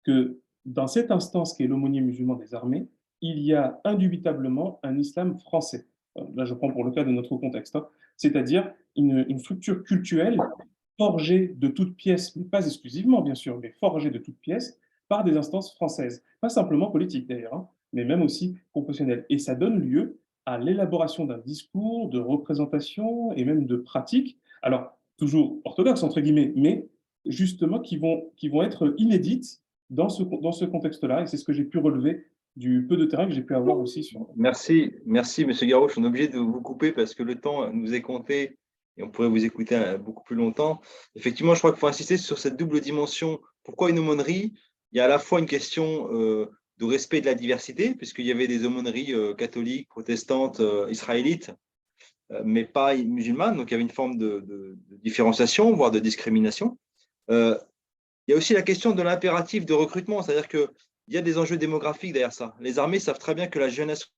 que dans cette instance qui est l'aumônier musulman des armées, il y a indubitablement un islam français. Là, je prends pour le cas de notre contexte, hein, c'est-à-dire une structure cultuelle forgée de toutes pièces, mais pas exclusivement, bien sûr, mais forgée de toutes pièces par des instances françaises. Pas simplement politiques, d'ailleurs, hein, mais même aussi confessionnelles. Et ça donne lieu à l'élaboration d'un discours, de représentation et même de pratiques, alors toujours orthodoxes, entre guillemets, mais justement qui vont être inédites dans ce contexte-là, et c'est ce que j'ai pu relever du peu de terrain que j'ai pu avoir aussi sur... Merci, M. Garrouche. On est obligé de vous couper parce que le temps nous est compté et on pourrait vous écouter beaucoup plus longtemps. Effectivement, je crois qu'il faut insister sur cette double dimension. Pourquoi une aumônerie? Il y a à la fois une question de respect de la diversité, puisqu'il y avait des aumôneries catholiques, protestantes, israélites, mais pas musulmanes, donc il y avait une forme de différenciation, voire de discrimination. Il y a aussi la question de l'impératif de recrutement, c'est-à-dire que il y a des enjeux démographiques derrière ça. Les armées savent très bien que la jeunesse…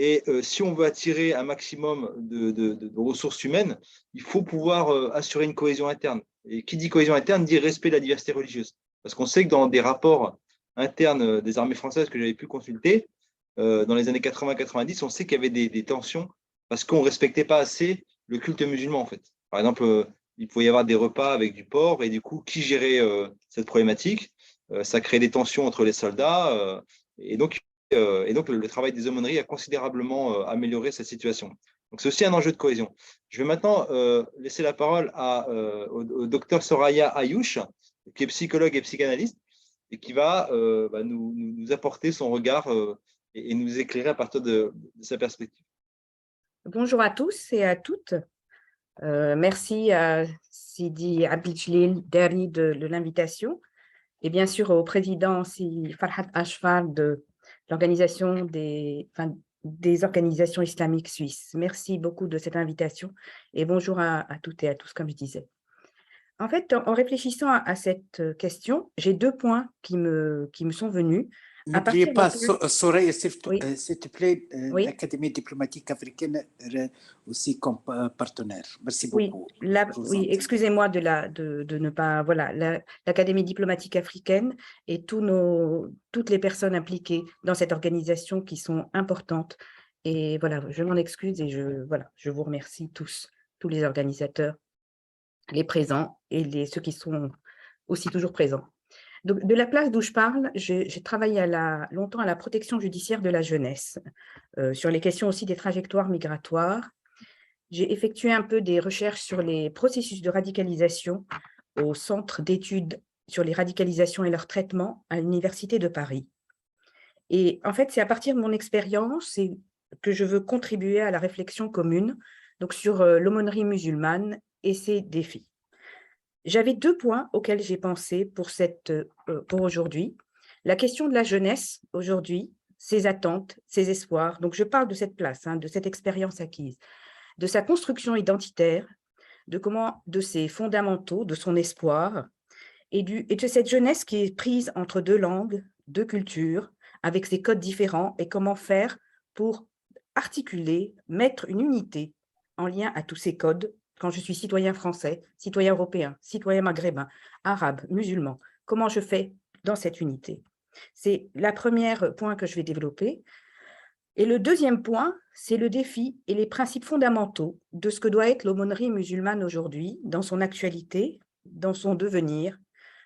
Et si on veut attirer un maximum de ressources humaines, il faut pouvoir assurer une cohésion interne. Et qui dit cohésion interne dit respect de la diversité religieuse. Parce qu'on sait que dans des rapports internes des armées françaises que j'avais pu consulter, dans les années 80-90, on sait qu'il y avait des tensions parce qu'on ne respectait pas assez le culte musulman, en fait. Par exemple, il pouvait y avoir des repas avec du porc, et du coup, qui gérait cette problématique? Ça crée des tensions entre les soldats, et donc le travail des aumôneries a considérablement amélioré cette situation. Donc, c'est aussi un enjeu de cohésion. Je vais maintenant laisser la parole au docteur Soraya Ayouch, qui est psychologue et psychanalyste, et qui va nous apporter son regard et nous éclairer à partir de sa perspective. Bonjour à tous et à toutes. Merci à Sidi Abdeljelil Dari de l'invitation et bien sûr au président Farhat Ashfar de l'organisation des organisations islamiques suisses. Merci beaucoup de cette invitation et bonjour à toutes et à tous, comme je disais. En fait, en réfléchissant à cette question, j'ai 2 points qui me sont venus. N'oubliez pas, Soraya, s'il te plaît, Oui. l'Académie diplomatique africaine aussi comme partenaire. Merci Oui, beaucoup. oui, excusez-moi de ne pas… Voilà, l'Académie diplomatique africaine et toutes les personnes impliquées dans cette organisation qui sont importantes. Et voilà, je m'en excuse et je vous remercie tous les organisateurs, les présents et ceux qui sont aussi toujours présents. Donc, de la place d'où je parle, j'ai travaillé longtemps à la protection judiciaire de la jeunesse, sur les questions aussi des trajectoires migratoires. J'ai effectué un peu des recherches sur les processus de radicalisation au Centre d'études sur les radicalisations et leur traitement à l'Université de Paris. Et en fait, c'est à partir de mon expérience que je veux contribuer à la réflexion commune donc sur l'aumônerie musulmane et ses défis. J'avais 2 points auxquels j'ai pensé pour aujourd'hui. La question de la jeunesse aujourd'hui, ses attentes, ses espoirs. Donc, je parle de cette place, de cette expérience acquise, de sa construction identitaire, de ses fondamentaux, de son espoir, et de cette jeunesse qui est prise entre 2 langues, 2 cultures, avec ses codes différents, et comment faire pour articuler, mettre une unité en lien à tous ces codes. Quand je suis citoyen français, citoyen européen, citoyen maghrébin, arabe, musulman, comment je fais dans cette unité? C'est le premier point que je vais développer. Et le deuxième point, c'est le défi et les principes fondamentaux de ce que doit être l'aumônerie musulmane aujourd'hui, dans son actualité, dans son devenir,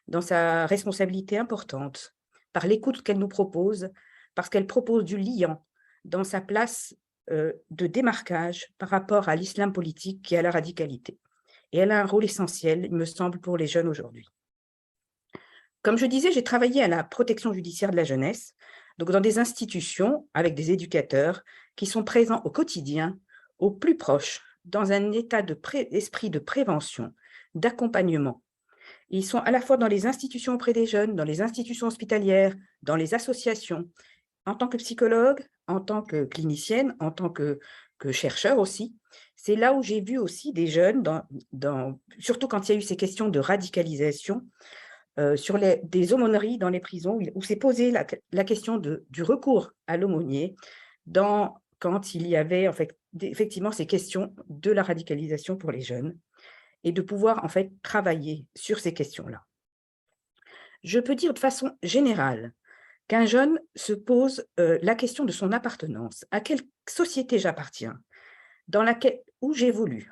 dans sa responsabilité importante, par l'écoute qu'elle nous propose, parce qu'elle propose du liant dans sa place de démarquage par rapport à l'islam politique qui est à la radicalité. Et elle a un rôle essentiel, il me semble, pour les jeunes aujourd'hui. Comme je disais, j'ai travaillé à la protection judiciaire de la jeunesse, donc dans des institutions avec des éducateurs qui sont présents au quotidien, au plus proche, dans un état d'esprit de prévention, d'accompagnement. Ils sont à la fois dans les institutions auprès des jeunes, dans les institutions hospitalières, dans les associations, en tant que psychologue, en tant que clinicienne, en tant que chercheur aussi. C'est là où j'ai vu aussi des jeunes, surtout quand il y a eu ces questions de radicalisation, sur des aumôneries dans les prisons, où s'est posée la question du recours à l'aumônier quand il y avait en fait, effectivement ces questions de la radicalisation pour les jeunes et de pouvoir en fait travailler sur ces questions-là. Je peux dire de façon générale qu'un jeune se pose la question de son appartenance. À quelle société j'appartiens? Où j'évolue?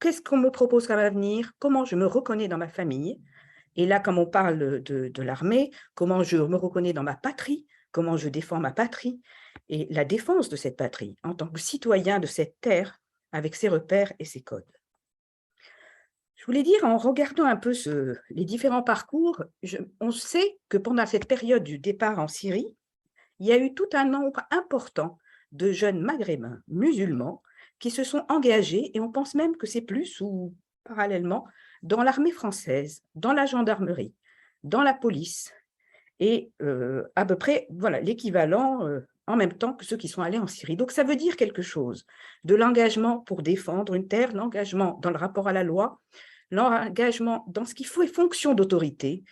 Qu'est-ce qu'on me propose comme avenir? Comment je me reconnais dans ma famille? Et là, comme on parle de l'armée, comment je me reconnais dans ma patrie? Comment je défends ma patrie? Et la défense de cette patrie en tant que citoyen de cette terre avec ses repères et ses codes. Je voulais dire, en regardant un peu les différents parcours, on sait que pendant cette période du départ en Syrie, il y a eu tout un nombre important de jeunes maghrébins musulmans qui se sont engagés, et on pense même que c'est plus ou parallèlement, dans l'armée française, dans la gendarmerie, dans la police, et à peu près voilà, l'équivalent en même temps que ceux qui sont allés en Syrie. Donc ça veut dire quelque chose de l'engagement pour défendre une terre, l'engagement dans le rapport à la loi, l'engagement dans ce qu'il faut et fonction d'autorité,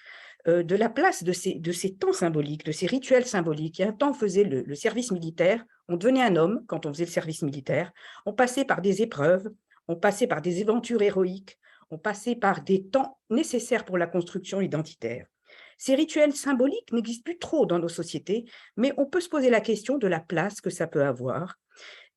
de la place de ces temps symboliques, de ces rituels symboliques. Il y a un temps, on faisait le service militaire, on devenait un homme quand on faisait le service militaire, on passait par des épreuves, on passait par des aventures héroïques, on passait par des temps nécessaires pour la construction identitaire. Ces rituels symboliques n'existent plus trop dans nos sociétés, mais on peut se poser la question de la place que ça peut avoir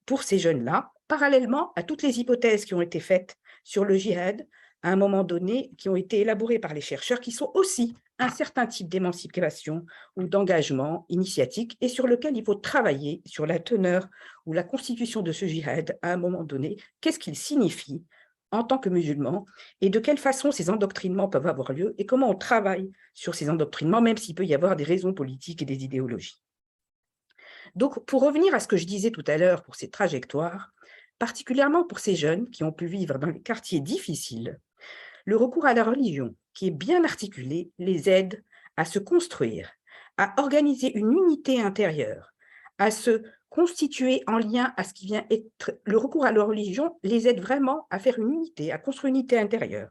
pour ces jeunes-là, parallèlement à toutes les hypothèses qui ont été faites sur le djihad, à un moment donné, qui ont été élaborées par les chercheurs, qui sont aussi un certain type d'émancipation ou d'engagement initiatique et sur lequel il faut travailler sur la teneur ou la constitution de ce djihad à un moment donné. Qu'est-ce qu'il signifie en tant que musulman et de quelle façon ces endoctrinements peuvent avoir lieu et comment on travaille sur ces endoctrinements, même s'il peut y avoir des raisons politiques et des idéologies. Donc, pour revenir à ce que je disais tout à l'heure pour ces trajectoires, particulièrement pour ces jeunes qui ont pu vivre dans les quartiers difficiles, le recours à la religion, qui est bien articulé, les aide à se construire, à organiser une unité intérieure, à se constituer en lien à ce qui vient être… Le recours à la religion les aide vraiment à faire une unité, à construire une unité intérieure.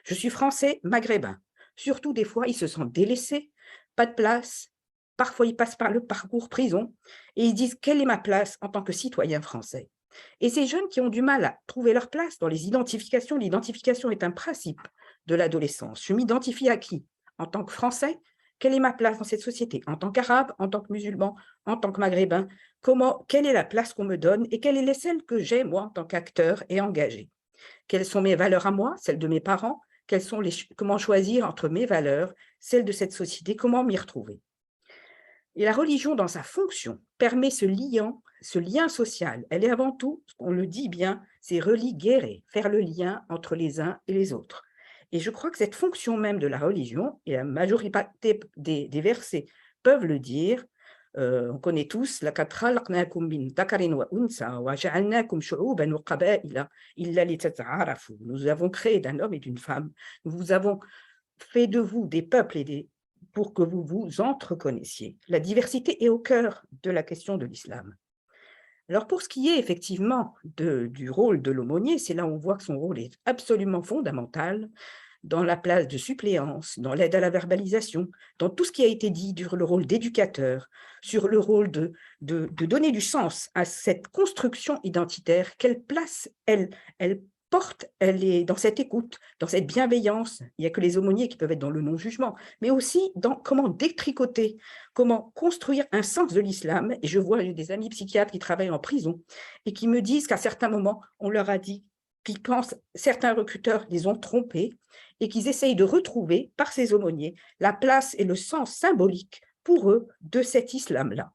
Je suis français, maghrébin. Surtout, des fois, ils se sentent délaissés, pas de place. Parfois, ils passent par le parcours prison et ils disent « Quelle est ma place en tant que citoyen français ?» Et ces jeunes qui ont du mal à trouver leur place dans les identifications, l'identification est un principe de l'adolescence. Je m'identifie à qui? En tant que Français? Quelle est ma place dans cette société? En tant qu'Arabe, en tant que musulman, en tant que Maghrébin? Quelle est la place qu'on me donne et quelle est celle que j'ai, moi, en tant qu'acteur et engagé? Quelles sont mes valeurs à moi, celles de mes parents? Comment choisir entre mes valeurs, celles de cette société? Comment m'y retrouver? Et la religion, dans sa fonction, permet ce lien social. Elle est avant tout, on le dit bien, c'est religuer, faire le lien entre les uns et les autres. Et je crois que cette fonction même de la religion, et la majorité des versets peuvent le dire, on connaît tous, nous avons créé d'un homme et d'une femme, nous vous avons fait de vous des peuples pour que vous vous entreconnaissiez. La diversité est au cœur de la question de l'islam. Alors pour ce qui est effectivement du rôle de l'aumônier, c'est là où on voit que son rôle est absolument fondamental dans la place de suppléance, dans l'aide à la verbalisation, dans tout ce qui a été dit sur le rôle d'éducateur, sur le rôle de donner du sens à cette construction identitaire, quelle place elle porte, elle est dans cette écoute, dans cette bienveillance. Il n'y a que les aumôniers qui peuvent être dans le non-jugement, mais aussi dans comment détricoter, comment construire un sens de l'islam. Et je vois des amis psychiatres qui travaillent en prison et qui me disent qu'à certains moments, on leur a dit qu'ils pensent, certains recruteurs les ont trompés et qu'ils essayent de retrouver par ces aumôniers la place et le sens symbolique pour eux de cet islam-là.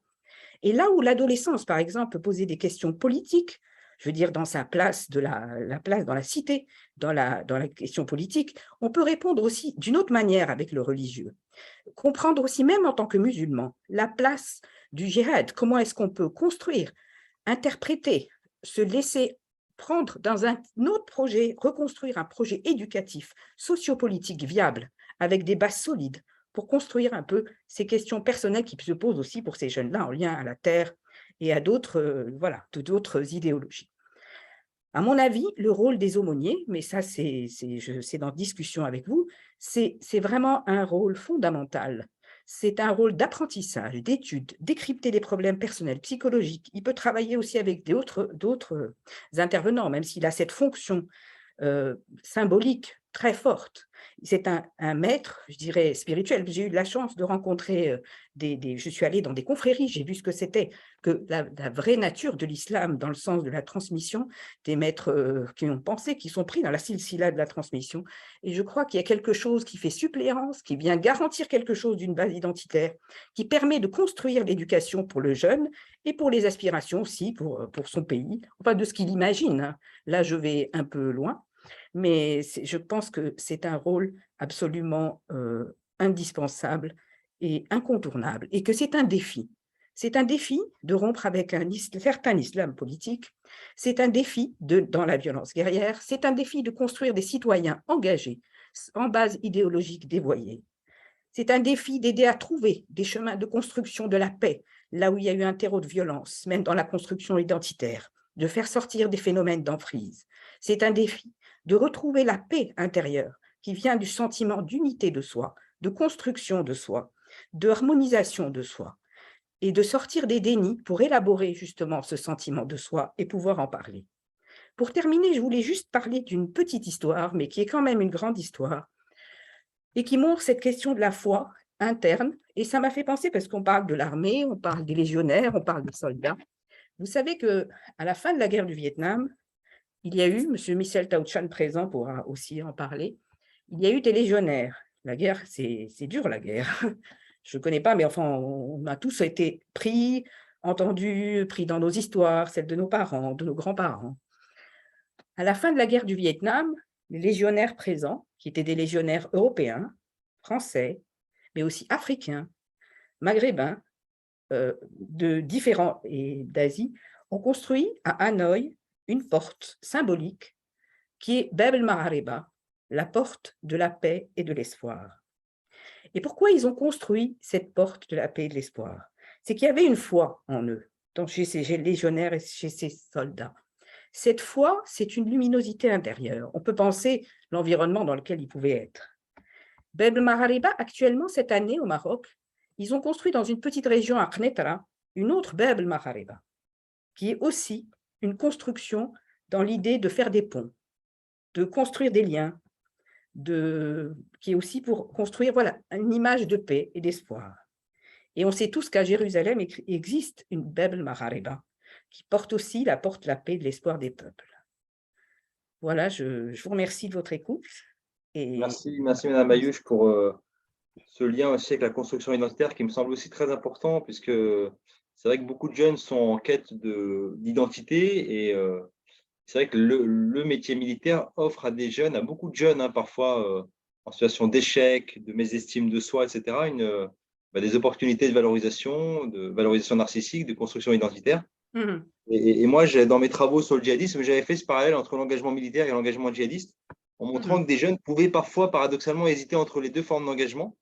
Et là où l'adolescence, par exemple, peut poser des questions politiques, je veux dire, dans sa place, la place dans la cité, dans la question politique, on peut répondre aussi d'une autre manière avec le religieux. Comprendre aussi, même en tant que musulman, la place du djihad, comment est-ce qu'on peut construire, interpréter, se laisser prendre dans un autre projet, reconstruire un projet éducatif, sociopolitique viable, avec des bases solides, pour construire un peu ces questions personnelles qui se posent aussi pour ces jeunes-là en lien à la terre et à d'autres idéologies. À mon avis, le rôle des aumôniers, mais ça c'est dans discussion avec vous, c'est vraiment un rôle fondamental. C'est un rôle d'apprentissage, d'étude, décrypter les problèmes personnels, psychologiques. Il peut travailler aussi avec d'autres intervenants, même s'il a cette fonction symbolique très forte. C'est un maître, je dirais, spirituel. J'ai eu la chance de rencontrer je suis allée dans des confréries, j'ai vu ce que c'était, que la vraie nature de l'islam dans le sens de la transmission, des maîtres qui ont pensé, qui sont pris dans la silsila de la transmission. Et je crois qu'il y a quelque chose qui fait suppléance, qui vient garantir quelque chose d'une base identitaire, qui permet de construire l'éducation pour le jeune et pour les aspirations aussi, pour son pays, enfin de ce qu'il imagine. Hein. Là, je vais un peu loin. Mais je pense que c'est un rôle absolument indispensable et incontournable, et que c'est un défi. C'est un défi de rompre avec un certain islam politique, c'est un défi dans la violence guerrière, c'est un défi de construire des citoyens engagés en base idéologique dévoyée. C'est un défi d'aider à trouver des chemins de construction de la paix, là où il y a eu un terreau de violence, même dans la construction identitaire, de faire sortir des phénomènes d'emprise. C'est un défi de retrouver la paix intérieure qui vient du sentiment d'unité de soi, de construction de soi, de harmonisation de soi, et de sortir des dénis pour élaborer justement ce sentiment de soi et pouvoir en parler. Pour terminer, je voulais juste parler d'une petite histoire, mais qui est quand même une grande histoire, et qui montre cette question de la foi interne. Et ça m'a fait penser, parce qu'on parle de l'armée, on parle des légionnaires, on parle des soldats. Vous savez qu'à la fin de la guerre du Vietnam, il y a eu, M. Michel Tao-Chan présent pourra aussi en parler, il y a eu des légionnaires. La guerre, c'est dur la guerre. Je ne connais pas, mais enfin, on a tous été pris, entendus, pris dans nos histoires, celles de nos parents, de nos grands-parents. À la fin de la guerre du Vietnam, les légionnaires présents, qui étaient des légionnaires européens, français, mais aussi africains, maghrébins, de différents et d'Asie, ont construit à Hanoï une porte symbolique qui est Bab el-Maghariba, la porte de la paix et de l'espoir. Et pourquoi ils ont construit cette porte de la paix et de l'espoir? C'est qu'il y avait une foi en eux, chez ces légionnaires et chez ces soldats. Cette foi, c'est une luminosité intérieure. On peut penser l'environnement dans lequel ils pouvaient être. Bab el-Maghariba, actuellement, cette année au Maroc, ils ont construit dans une petite région à Knetra une autre Bab el-Maghariba, qui est aussi une construction dans l'idée de faire des ponts, de construire des liens, qui est aussi pour construire une image de paix et d'espoir. Et on sait tous qu'à Jérusalem existe une Bab el-Maghariba qui porte aussi la porte de la paix et de l'espoir des peuples. Voilà, je vous remercie de votre écoute. Et... Merci Madame Ayouch pour ce lien aussi avec la construction identitaire qui me semble aussi très important, puisque c'est vrai que beaucoup de jeunes sont en quête d'identité et c'est vrai que le métier militaire offre à des jeunes, à beaucoup de jeunes, parfois en situation d'échec, de mésestime de soi, etc., des opportunités de valorisation narcissique, de construction identitaire. Et moi, dans mes travaux sur le djihadisme, j'avais fait ce parallèle entre l'engagement militaire et l'engagement djihadiste, en montrant que des jeunes pouvaient parfois, paradoxalement, hésiter entre les deux formes d'engagement,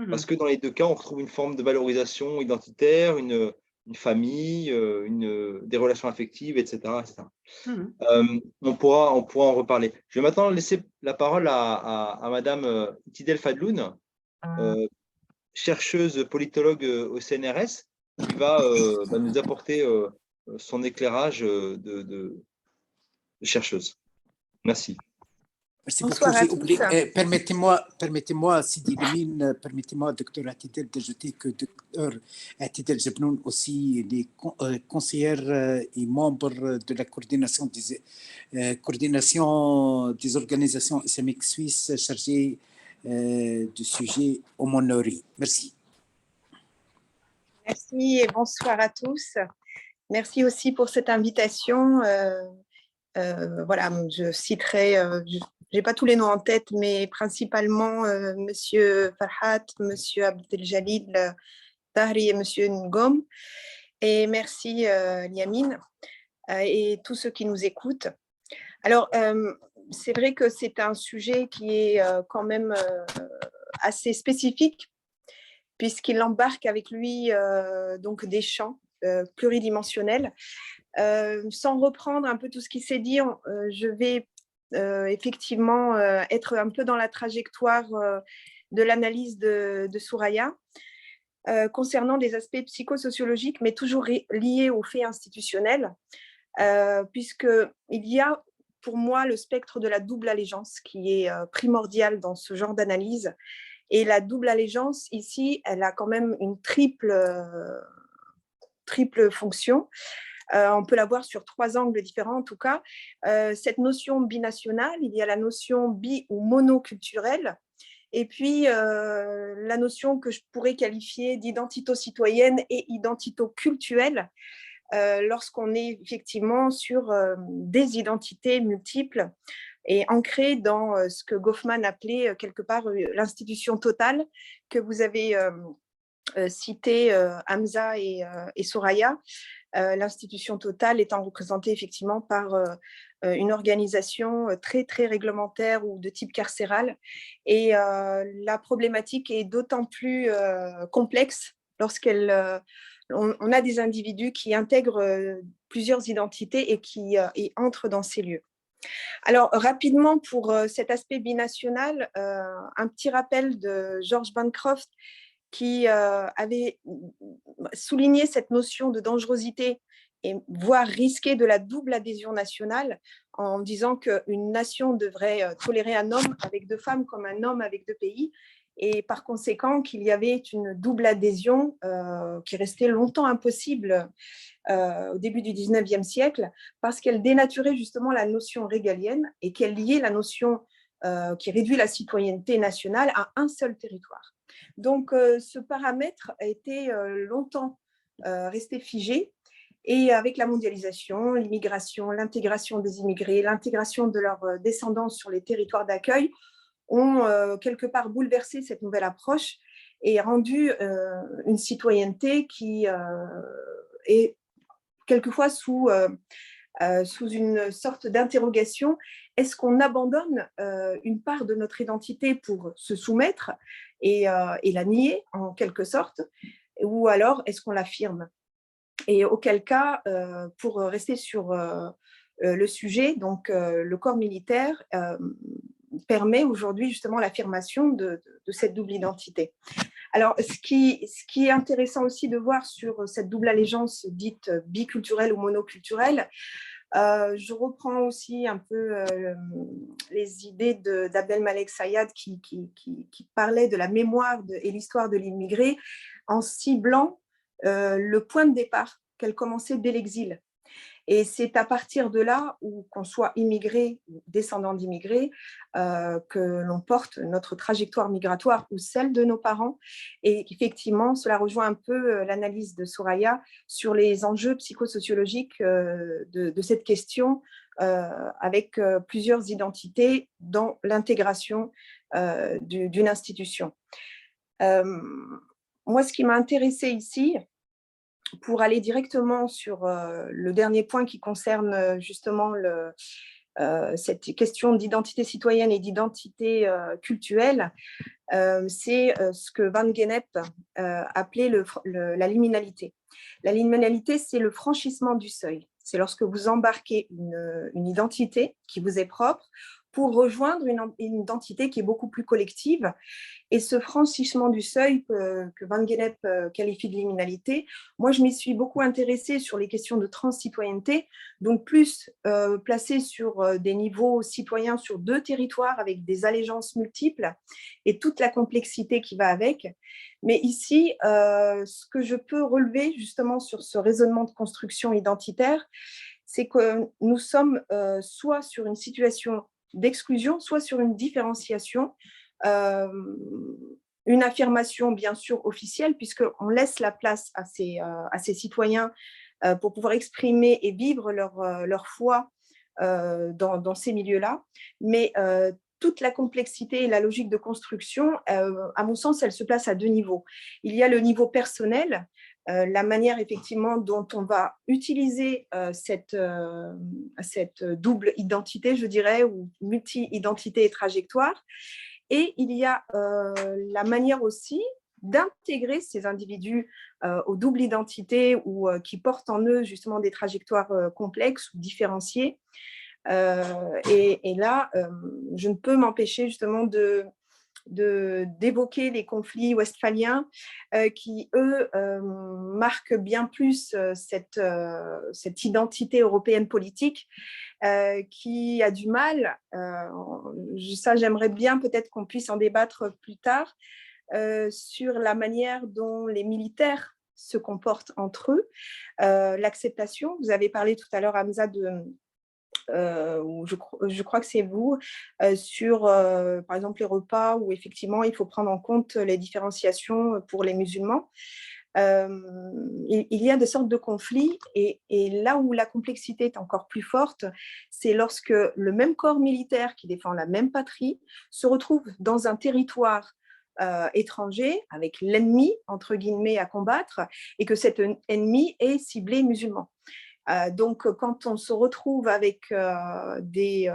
parce que dans les deux cas, on retrouve une forme de valorisation identitaire, une famille, des relations affectives, etc. On pourra en reparler. Je vais maintenant laisser la parole à Madame Tidel Fadloun, chercheuse politologue au CNRS, qui va nous apporter son éclairage de chercheuse. Merci. Merci Bonsoir beaucoup. Permettez-moi, Sidi Lamine, permettez-moi, docteur Atidel, d'ajouter que docteur Atidel Jebnoun aussi est conseillère et membre de la coordination des organisations islamiques suisses chargées du sujet aumônerie. Merci. Merci et bonsoir à tous. Merci aussi pour cette invitation. Voilà, je citerai, je n'ai pas tous les noms en tête, mais principalement Monsieur Farhat, Monsieur Abdeljalil Tahri et Monsieur Ngom. Et merci Liamine et tous ceux qui nous écoutent. Alors, c'est vrai que c'est un sujet qui est quand même assez spécifique, puisqu'il embarque avec lui donc des champs pluridimensionnels. Sans reprendre un peu tout ce qui s'est dit, je vais effectivement être un peu dans la trajectoire de l'analyse de Souraya concernant des aspects psychosociologiques, mais toujours liés aux faits institutionnels, puisqu'il y a pour moi le spectre de la double allégeance qui est primordial dans ce genre d'analyse. Et la double allégeance, ici, elle a quand même une triple fonction. On peut la voir sur 3 angles différents en tout cas. Cette notion binationale, il y a la notion bi- ou monoculturelle, et puis la notion que je pourrais qualifier d'identito-citoyenne et identito-cultuelle, lorsqu'on est effectivement sur des identités multiples et ancrées dans ce que Goffman appelait quelque part l'institution totale, que vous avez cité Hamza et Souraya. L'institution totale étant représentée effectivement par une organisation très, très réglementaire ou de type carcéral. Et la problématique est d'autant plus complexe lorsqu'on a des individus qui intègrent plusieurs identités et qui entrent dans ces lieux. Alors, rapidement, pour cet aspect binational, un petit rappel de George Bancroft qui avait souligné cette notion de dangerosité et voire risquée de la double adhésion nationale en disant qu'une nation devrait tolérer un homme avec 2 femmes comme un homme avec 2 pays et par conséquent qu'il y avait une double adhésion qui restait longtemps impossible au début du 19e siècle parce qu'elle dénaturait justement la notion régalienne et qu'elle liait la notion qui réduit la citoyenneté nationale à un seul territoire. Donc, ce paramètre a été longtemps resté figé et avec la mondialisation, l'immigration, l'intégration des immigrés, l'intégration de leurs descendants sur les territoires d'accueil ont quelque part bouleversé cette nouvelle approche et rendu une citoyenneté qui est quelquefois sous une sorte d'interrogation. Est-ce qu'on abandonne une part de notre identité pour se soumettre et la nier en quelque sorte, ou alors est-ce qu'on l'affirme? Et auquel cas, pour rester sur le sujet, donc le corps militaire permet aujourd'hui justement l'affirmation de cette double identité. Alors, ce qui est intéressant aussi de voir sur cette double allégeance dite biculturelle ou monoculturelle, je reprends aussi un peu les idées d'Abdelmalek Sayad qui parlait de la mémoire et l'histoire de l'immigré en ciblant le point de départ qu'elle commençait dès l'exil. Et c'est à partir de là, où qu'on soit immigré ou descendant d'immigrés, que l'on porte notre trajectoire migratoire ou celle de nos parents. Et effectivement, cela rejoint un peu l'analyse de Soraya sur les enjeux psychosociologiques de cette question avec plusieurs identités dans l'intégration d'une institution. Moi, ce qui m'a intéressée ici, pour aller directement sur le dernier point qui concerne justement cette question d'identité citoyenne et d'identité culturelle, c'est ce que Van Gennep appelait la liminalité. La liminalité, c'est le franchissement du seuil. C'est lorsque vous embarquez une identité qui vous est propre pour rejoindre une identité qui est beaucoup plus collective. Et ce franchissement du seuil que Van Gennep qualifie de liminalité, moi je m'y suis beaucoup intéressée sur les questions de transzitoyenneté, donc plus placée sur des niveaux citoyens sur 2 territoires avec des allégeances multiples et toute la complexité qui va avec. Mais ici, ce que je peux relever justement sur ce raisonnement de construction identitaire, c'est que nous sommes soit sur une situation d'exclusion, soit sur une différenciation, une affirmation bien sûr officielle, puisqu'on laisse la place à ces citoyens pour pouvoir exprimer et vivre leur foi dans ces milieux-là. Mais toute la complexité et la logique de construction, à mon sens, elle se place à 2 niveaux. Il y a le niveau personnel, la manière effectivement dont on va utiliser cette double identité, je dirais, ou multi-identité et trajectoire. Et il y a la manière aussi d'intégrer ces individus aux doubles identités ou qui portent en eux justement des trajectoires complexes ou différenciées. Et là, je ne peux m'empêcher justement d'évoquer les conflits westphaliens qui, eux, marquent bien plus cette identité européenne politique qui a du mal, ça j'aimerais bien peut-être qu'on puisse en débattre plus tard, sur la manière dont les militaires se comportent entre eux, l'acceptation. Vous avez parlé tout à l'heure, Hamza, je crois que c'est vous, sur par exemple les repas où effectivement il faut prendre en compte les différenciations pour les musulmans. Il y a des sortes de conflits et là où la complexité est encore plus forte, c'est lorsque le même corps militaire qui défend la même patrie se retrouve dans un territoire étranger avec l'ennemi entre guillemets à combattre et que cet ennemi est ciblé musulman. Donc, quand on se retrouve avec des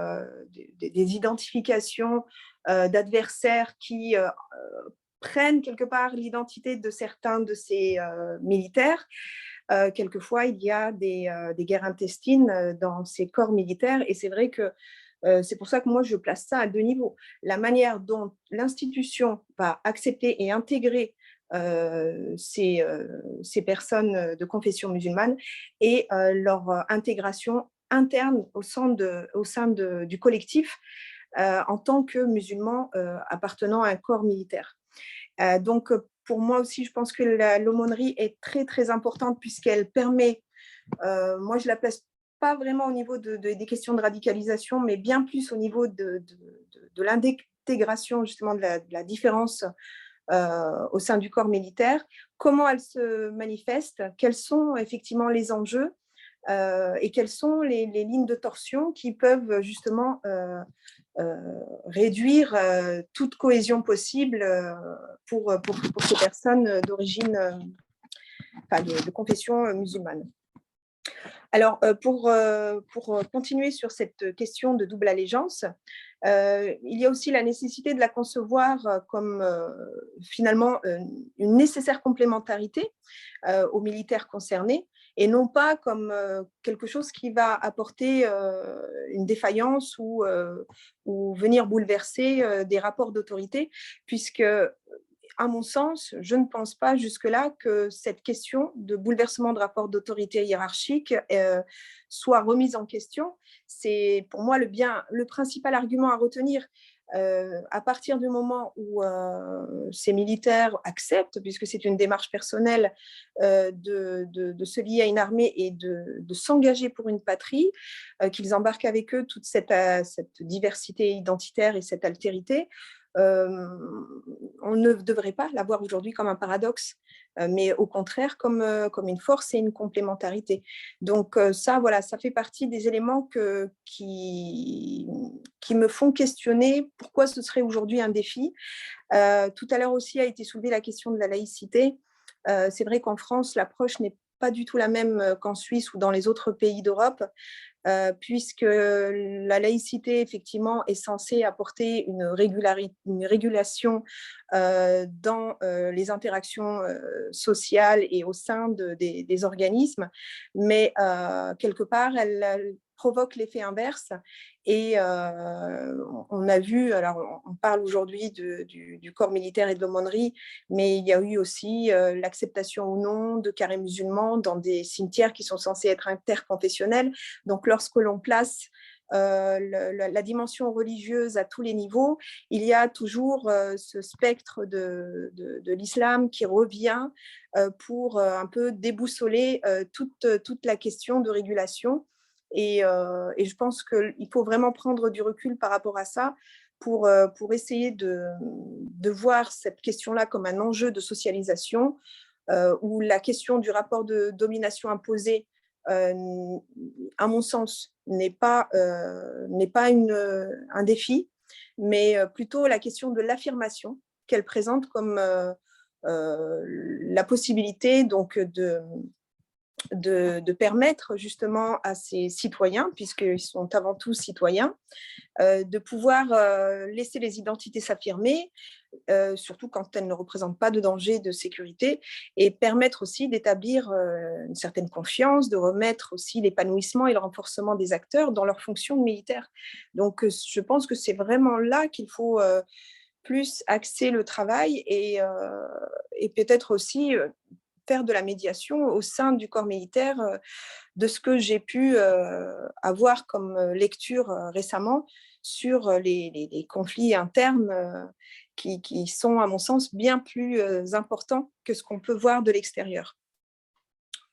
identifications d'adversaires qui prennent quelque part l'identité de certains de ces militaires, quelquefois, il y a des guerres intestines dans ces corps militaires. Et c'est vrai que c'est pour ça que moi, je place ça à deux niveaux. La manière dont l'institution va accepter et intégrer ces personnes de confession musulmane et leur intégration interne au sein du collectif en tant que musulmans appartenant à un corps militaire. Donc, pour moi aussi, je pense que l'aumônerie est très, très importante puisqu'elle permet, moi je la place pas vraiment au niveau des questions de radicalisation, mais bien plus au niveau de l'intégration justement de la différence au sein du corps militaire, comment elle se manifeste, quels sont effectivement les enjeux et quelles sont les lignes de torsion qui peuvent justement réduire toute cohésion possible pour ces personnes d'origine, de confession musulmane. Alors, pour continuer sur cette question de double allégeance, il y a aussi la nécessité de la concevoir comme finalement une nécessaire complémentarité aux militaires concernés et non pas comme quelque chose qui va apporter une défaillance ou venir bouleverser des rapports d'autorité, puisque à mon sens, je ne pense pas jusque-là que cette question de bouleversement de rapports d'autorité hiérarchique soit remise en question. C'est pour moi le principal argument à retenir. À partir du moment où ces militaires acceptent, puisque c'est une démarche personnelle, de se lier à une armée et de s'engager pour une patrie, qu'ils embarquent avec eux toute cette diversité identitaire et cette altérité, on ne devrait pas la voir aujourd'hui comme un paradoxe, mais au contraire comme une force et une complémentarité. Donc ça, voilà, ça fait partie des éléments qui me font questionner pourquoi ce serait aujourd'hui un défi. Tout à l'heure aussi a été soulevée la question de la laïcité. C'est vrai qu'en France, l'approche n'est pas du tout la même qu'en Suisse ou dans les autres pays d'Europe, puisque la laïcité, effectivement, est censée apporter une régulation dans les interactions sociales et au sein des organismes, mais quelque part, elle provoque l'effet inverse. Et on a vu, alors on parle aujourd'hui du corps militaire et de l'aumônerie, mais il y a eu aussi l'acceptation ou non de carrés musulmans dans des cimetières qui sont censés être interconfessionnels. Donc lorsque l'on place la dimension religieuse à tous les niveaux, il y a toujours ce spectre de l'islam qui revient pour un peu déboussoler toute la question de régulation. Et je pense qu'il faut vraiment prendre du recul par rapport à ça pour essayer de voir cette question-là comme un enjeu de socialisation où la question du rapport de domination imposé, à mon sens, n'est pas un défi, mais plutôt la question de l'affirmation qu'elle présente comme la possibilité donc de permettre justement à ces citoyens, puisqu'ils sont avant tout citoyens, de pouvoir laisser les identités s'affirmer, surtout quand elles ne représentent pas de danger de sécurité, et permettre aussi d'établir une certaine confiance, de remettre aussi l'épanouissement et le renforcement des acteurs dans leur fonction militaire. Donc, je pense que c'est vraiment là qu'il faut plus axer le travail et peut-être aussi faire de la médiation au sein du corps militaire, de ce que j'ai pu avoir comme lecture récemment sur les conflits internes qui sont, à mon sens, bien plus importants que ce qu'on peut voir de l'extérieur.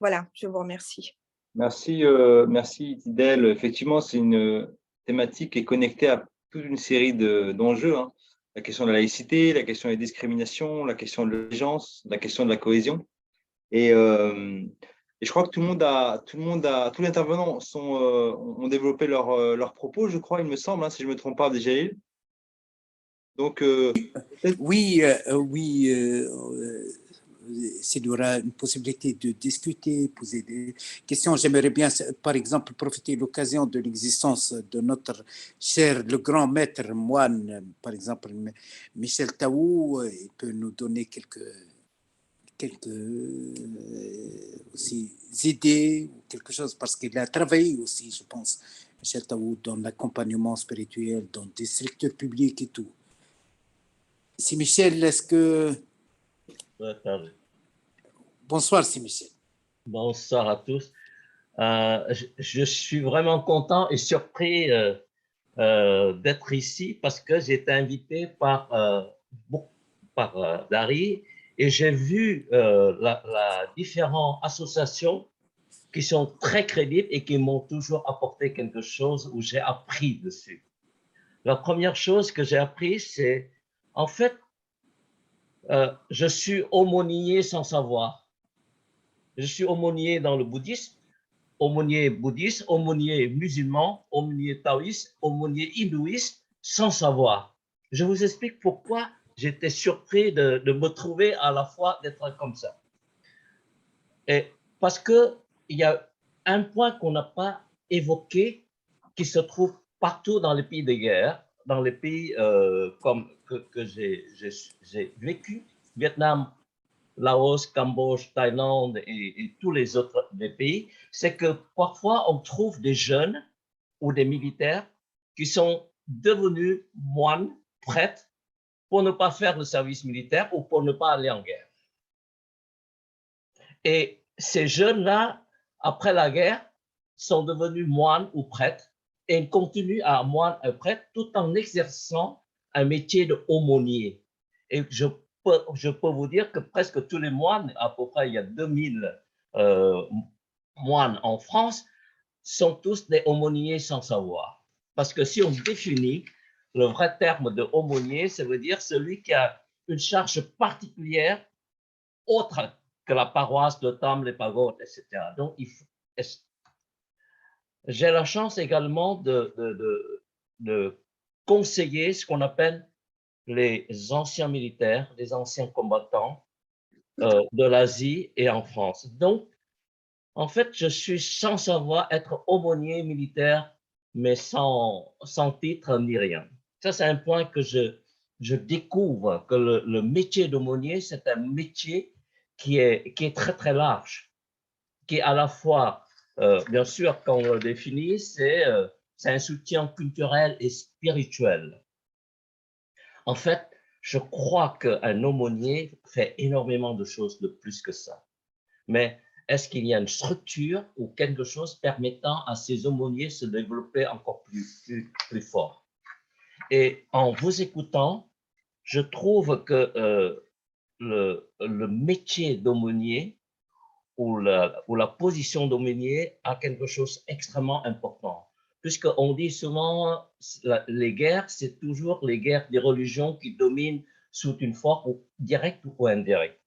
Voilà, je vous remercie. Merci, merci Tidel. Effectivement, c'est une thématique qui est connectée à toute une série d'enjeux. Hein. La question de la laïcité, la question des discriminations, la question de l'allégeance, la question de la cohésion. Et je crois que tous les intervenants ont développé leurs propos, je crois, il me semble, hein, si je ne me trompe pas, Abdeljalil. Donc, oui, s'il y aura une possibilité de discuter, poser des questions, j'aimerais bien, par exemple, profiter de l'occasion de l'existence de notre cher, le grand maître moine, par exemple, Michel Taou, il peut nous donner quelques quelques aussi idées ou quelque chose, parce qu'il a travaillé aussi, je pense, Michel Taoud, dans l'accompagnement spirituel, dans des structures publiques et tout. Si Michel, est-ce que... Bonsoir, si Michel. Bonsoir à tous. Je suis vraiment content et surpris d'être ici parce que j'ai été invité par Dari et j'ai vu la différentes associations qui sont très crédibles et qui m'ont toujours apporté quelque chose où j'ai appris dessus. La première chose que j'ai appris, c'est en fait, je suis aumônier sans savoir. Je suis aumônier dans le bouddhisme, aumônier bouddhiste, aumônier musulman, aumônier taoïste, aumônier hindouiste, sans savoir. Je vous explique pourquoi j'étais surpris de me trouver à la fois d'être comme ça. Et parce qu'il y a un point qu'on n'a pas évoqué, qui se trouve partout dans les pays de guerre, dans les pays comme que j'ai vécu, Vietnam, Laos, Cambodge, Thaïlande et tous les autres pays, c'est que parfois on trouve des jeunes ou des militaires qui sont devenus moines, prêtres, pour ne pas faire le service militaire ou pour ne pas aller en guerre. Et ces jeunes-là, après la guerre, sont devenus moines ou prêtres et ils continuent à moine et prêtre tout en exerçant un métier de aumônier. Et je peux vous dire que presque tous les moines, à peu près il y a 2000 moines en France, sont tous des aumôniers sans savoir. Parce que si on définit le vrai terme de aumônier, ça veut dire celui qui a une charge particulière autre que la paroisse, le temple, les pagodes, etc. Donc, j'ai la chance également de conseiller ce qu'on appelle les anciens militaires, les anciens combattants de l'Asie et en France. Donc, en fait, je suis sans savoir être aumônier militaire, mais sans titre ni rien. Ça, c'est un point que je découvre, que le métier d'aumônier, c'est un métier qui est très, très large, qui est à la fois, bien sûr, quand on le définit, c'est un soutien culturel et spirituel. En fait, je crois qu'un aumônier fait énormément de choses de plus que ça. Mais est-ce qu'il y a une structure ou quelque chose permettant à ces aumôniers de se développer encore plus fort? Et en vous écoutant, je trouve que le métier d'aumônier ou la position d'aumônier a quelque chose d'extrêmement important. Puisqu'on dit souvent les guerres, c'est toujours les guerres des religions qui dominent sous une forme directe ou indirecte.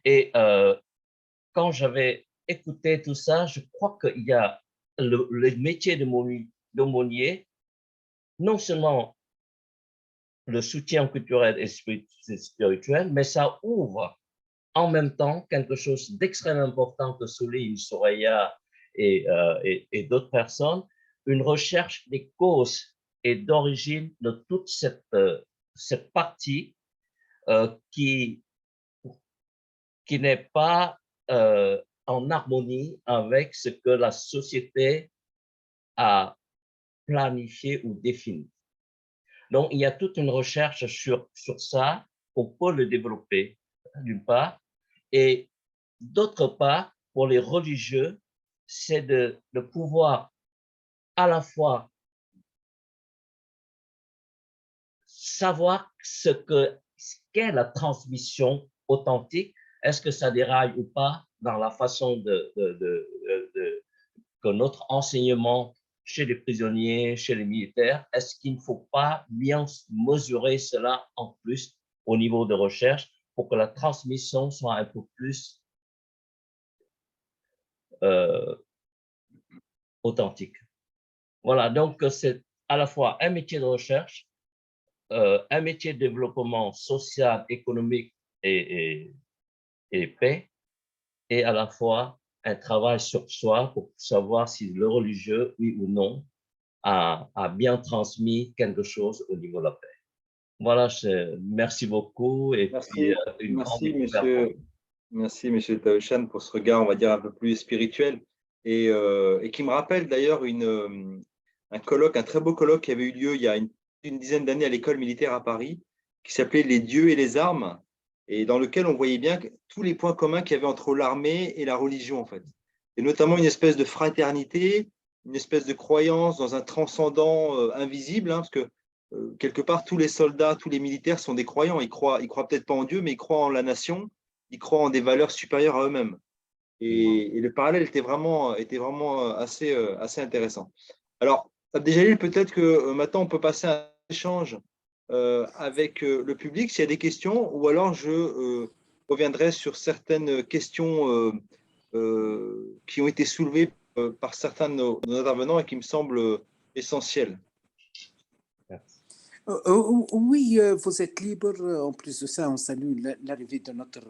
Et quand j'avais écouté tout ça, je crois qu'il y a le métier d'aumônier, non seulement le soutien culturel et spirituel, mais ça ouvre en même temps quelque chose d'extrêmement important que souligne Soraya et d'autres personnes, une recherche des causes et d'origine de toute cette partie qui n'est pas en harmonie avec ce que la société a planifié ou défini. Donc, il y a toute une recherche sur ça, on peut le développer d'une part, et d'autre part, pour les religieux, c'est de pouvoir à la fois savoir ce qu'est la transmission authentique, est-ce que ça déraille ou pas dans la façon que notre enseignement chez les prisonniers, chez les militaires, est-ce qu'il ne faut pas bien mesurer cela en plus au niveau de recherche pour que la transmission soit un peu plus authentique. Voilà, donc c'est à la fois un métier de recherche, un métier de développement social, économique et paix, et à la fois un travail sur soi pour savoir si le religieux, oui ou non, a bien transmis quelque chose au niveau de la paix. Voilà, merci beaucoup et merci, puis une grande découverte. Merci, M. Taouchan, pour ce regard, on va dire, un peu plus spirituel et qui me rappelle d'ailleurs un colloque, un très beau colloque qui avait eu lieu il y a une dizaine d'années à l'école militaire à Paris, qui s'appelait Les dieux et les armes, et dans lequel on voyait bien tous les points communs qu'il y avait entre l'armée et la religion, en fait. Et notamment une espèce de fraternité, une espèce de croyance dans un transcendant invisible, parce que quelque part, tous les soldats, tous les militaires sont des croyants. Ils croient peut-être pas en Dieu, mais ils croient en la nation, ils croient en des valeurs supérieures à eux-mêmes. Et le parallèle était vraiment assez intéressant. Alors, Abdeljalil, peut-être que maintenant, on peut passer à un échange avec le public s'il y a des questions, ou alors je reviendrai sur certaines questions qui ont été soulevées par certains de nos intervenants et qui me semblent essentielles. Oui, vous êtes libre. En plus de ça, on salue l'arrivée de notre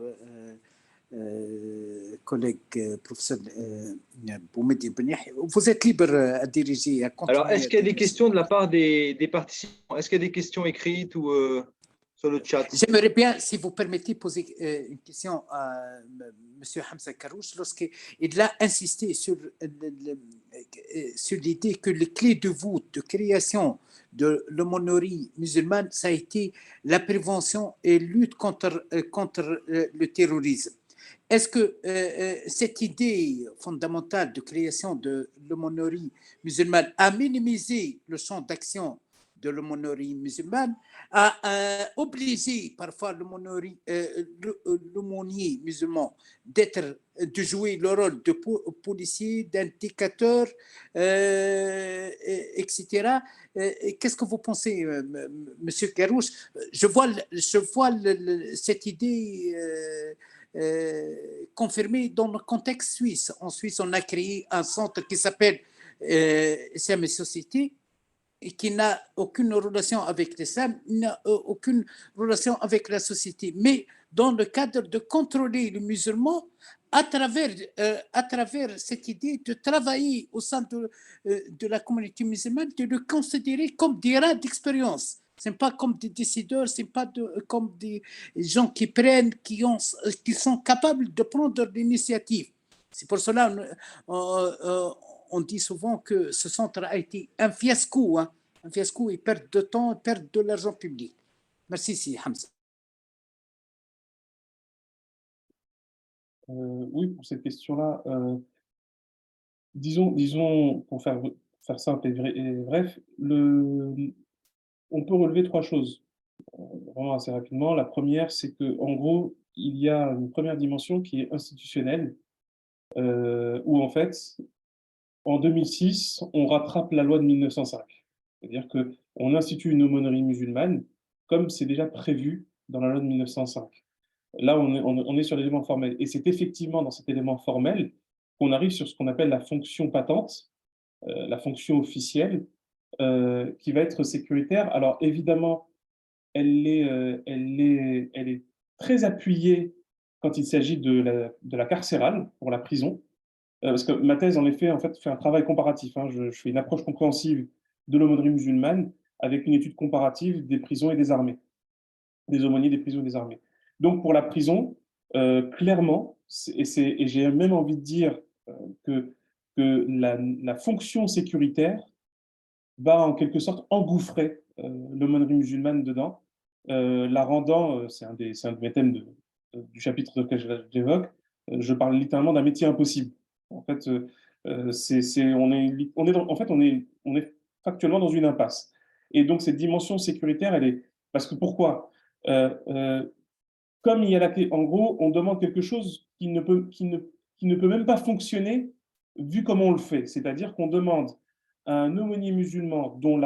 collègue professeur Boumedi Beniah. Vous êtes libre à diriger, à continuer. Alors, est-ce qu'il y a des questions de la part des participants? Est-ce qu'il y a des questions écrites ou sur le chat? J'aimerais bien, si vous permettez, poser une question à M. Hamza Karouche lorsqu'il a insisté sur l'idée que les clés de voûte de création de l'aumônerie musulmane, ça a été la prévention et lutte contre le terrorisme. Est-ce que cette idée fondamentale de création de l'aumônerie musulmane a minimisé le champ d'action de l'aumônerie musulmane, a obligé parfois l'aumônier musulman de jouer le rôle de policier, d'indicateur, etc. Qu'est-ce que vous pensez, Monsieur Karouche? Je vois cette idée confirmée dans le contexte suisse. En Suisse, on a créé un centre qui s'appelle Islam et Société, et qui n'a aucune relation avec l'islam, n'a aucune relation avec la société, mais dans le cadre de contrôler les musulmans à travers cette idée de travailler au sein de la communauté musulmane, de le considérer comme des rats d'expérience. Ce n'est pas comme des décideurs, ce n'est pas comme des gens qui prennent, qui sont capables de prendre l'initiative. C'est pour cela on dit souvent que ce centre a été un fiasco et perte de temps, perte de l'argent public. Merci, si Hamza. Oui, pour cette question-là, disons, pour faire simple et bref, on peut relever trois choses, vraiment assez rapidement. La première, c'est qu'en gros, il y a une première dimension qui est institutionnelle, où en fait, en 2006, on rattrape la loi de 1905. C'est-à-dire qu'on institue une aumônerie musulmane comme c'est déjà prévu dans la loi de 1905. Là, on est sur l'élément formel. Et c'est effectivement dans cet élément formel qu'on arrive sur ce qu'on appelle la fonction patente, la fonction officielle, qui va être sécuritaire. Alors évidemment, elle est très appuyée quand il s'agit de la carcérale, pour la prison. Parce que ma thèse, en effet, fait un travail comparatif. Je fais une approche compréhensive de l'aumônerie musulmane avec une étude comparative des prisons et des armées, des aumôniers des prisons et des armées. Donc, pour la prison, clairement, et j'ai même envie de dire que la fonction sécuritaire va en quelque sorte engouffrer l'aumônerie musulmane dedans, la rendant, c'est un de mes thèmes du chapitre que j'évoque, je parle littéralement d'un métier impossible. En fait, on est factuellement dans une impasse. Et donc, cette dimension sécuritaire, elle est… Parce que pourquoi comme il y a en gros, on demande quelque chose qui ne peut même pas fonctionner vu comment on le fait. C'est-à-dire qu'on demande à un aumônier musulman dont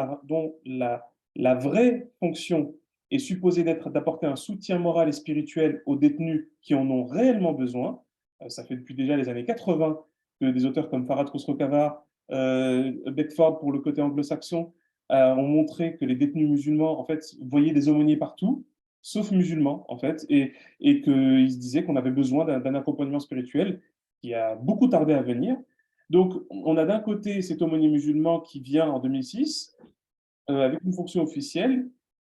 la vraie fonction est supposée d'apporter un soutien moral et spirituel aux détenus qui en ont réellement besoin. Ça fait depuis déjà les années 80 que des auteurs comme Farhad Khosrow-Khavar, Beckford pour le côté anglo-saxon, ont montré que les détenus musulmans en fait, voyaient des aumôniers partout, sauf musulmans, en fait, et qu'ils se disaient qu'on avait besoin d'un accompagnement spirituel qui a beaucoup tardé à venir. Donc, on a d'un côté cet aumônier musulman qui vient en 2006, avec une fonction officielle,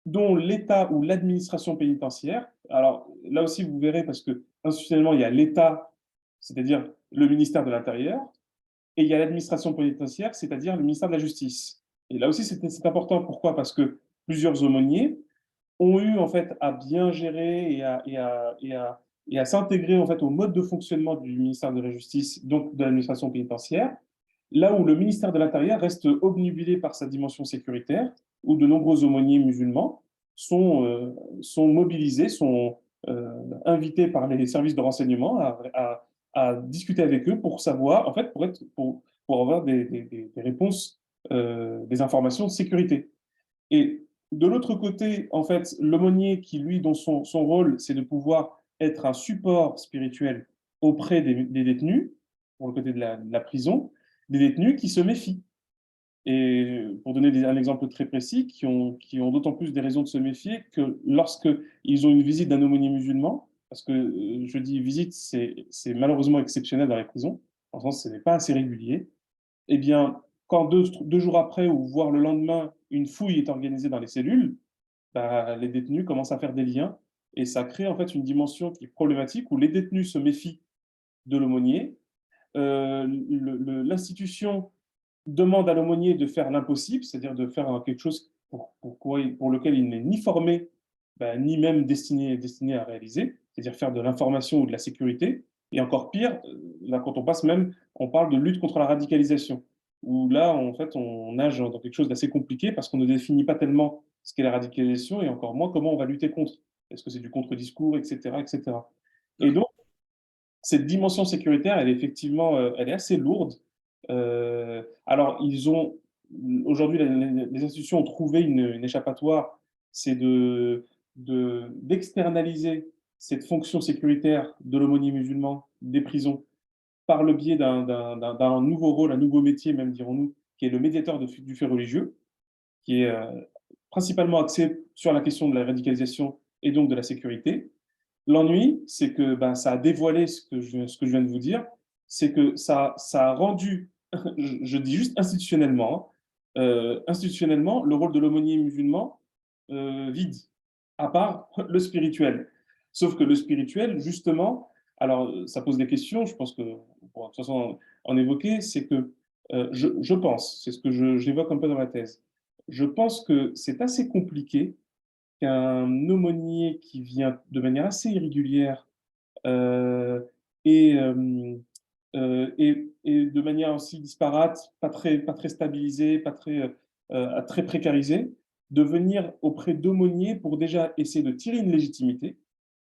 dont l'État ou l'administration pénitentiaire, alors là aussi vous verrez, parce que institutionnellement, il y a l'État, c'est-à-dire le ministère de l'Intérieur, et il y a l'administration pénitentiaire, c'est-à-dire le ministère de la Justice. Et là aussi, c'est important. Pourquoi? Parce que plusieurs aumôniers ont eu en fait à bien gérer et à s'intégrer en fait au mode de fonctionnement du ministère de la Justice, donc de l'administration pénitentiaire, là où le ministère de l'Intérieur reste obnubilé par sa dimension sécuritaire, où de nombreux aumôniers musulmans sont mobilisés, sont invités par les services de renseignement à discuter avec eux pour savoir, en fait, pour avoir des réponses, des informations de sécurité. Et de l'autre côté, en fait, l'aumônier qui, lui, dont son rôle, c'est de pouvoir être un support spirituel auprès des détenus, pour le côté de la prison, des détenus qui se méfient. Et pour donner un exemple très précis, qui ont d'autant plus des raisons de se méfier que lorsqu'ils ont une visite d'un aumônier musulman, parce que je dis visite, c'est malheureusement exceptionnel dans les prisons, en France, ce n'est pas assez régulier, eh bien, quand deux jours après ou voire le lendemain, une fouille est organisée dans les cellules, bah, les détenus commencent à faire des liens et ça crée en fait une dimension qui est problématique où les détenus se méfient de l'aumônier. L'institution demande à l'aumônier de faire l'impossible, c'est-à-dire de faire quelque chose pour lequel il n'est ni formé, bah, ni même destiné à réaliser, c'est-à-dire faire de l'information ou de la sécurité. Et encore pire, là, quand on parle de lutte contre la radicalisation, où là, en fait, on nage dans quelque chose d'assez compliqué parce qu'on ne définit pas tellement ce qu'est la radicalisation et encore moins comment on va lutter contre. Est-ce que c'est du contre-discours, etc., etc. Et donc, cette dimension sécuritaire, elle est effectivement, elle est assez lourde. Alors, aujourd'hui, les institutions ont trouvé une échappatoire, c'est d'externaliser cette fonction sécuritaire de l'aumônier musulman des prisons par le biais d'un nouveau rôle, un nouveau métier, même dirons-nous, qui est le médiateur du fait religieux, qui est principalement axé sur la question de la radicalisation et donc de la sécurité. L'ennui, c'est que ça a dévoilé ce que je viens de vous dire, c'est que ça a rendu, je dis juste institutionnellement, le rôle de l'aumônier musulman vide, à part le spirituel. Sauf que le spirituel, justement, alors ça pose des questions, je pense qu'on pourra de toute façon en évoquer, c'est que je pense, c'est ce que j'évoque un peu dans ma thèse, je pense que c'est assez compliqué qu'un aumônier qui vient de manière assez irrégulière et de manière aussi disparate, pas très stabilisée, pas très précarisée, de venir auprès d'aumôniers pour déjà essayer de tirer une légitimité,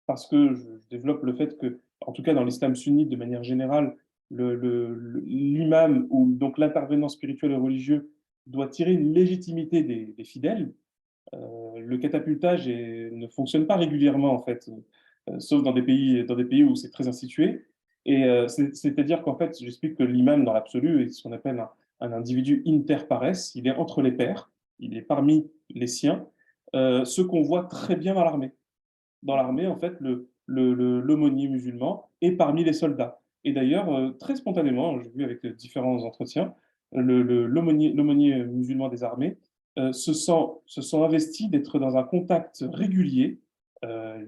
parce que je développe le fait que, en tout cas dans l'islam sunnite de manière générale, l'imam ou donc l'intervenant spirituel et religieux doit tirer une légitimité des fidèles. Le catapultage ne fonctionne pas régulièrement, en fait, sauf dans des pays où c'est très institué. Et c'est-à-dire qu'en fait, j'explique que l'imam, dans l'absolu, est ce qu'on appelle un individu inter pares, il est entre les pairs, il est parmi les siens, ce qu'on voit très bien dans l'armée. Dans l'armée, en fait, l'aumônier musulman est parmi les soldats. Et d'ailleurs, très spontanément, j'ai vu avec différents entretiens, l'aumônier musulman des armées se sent investi d'être dans un contact régulier,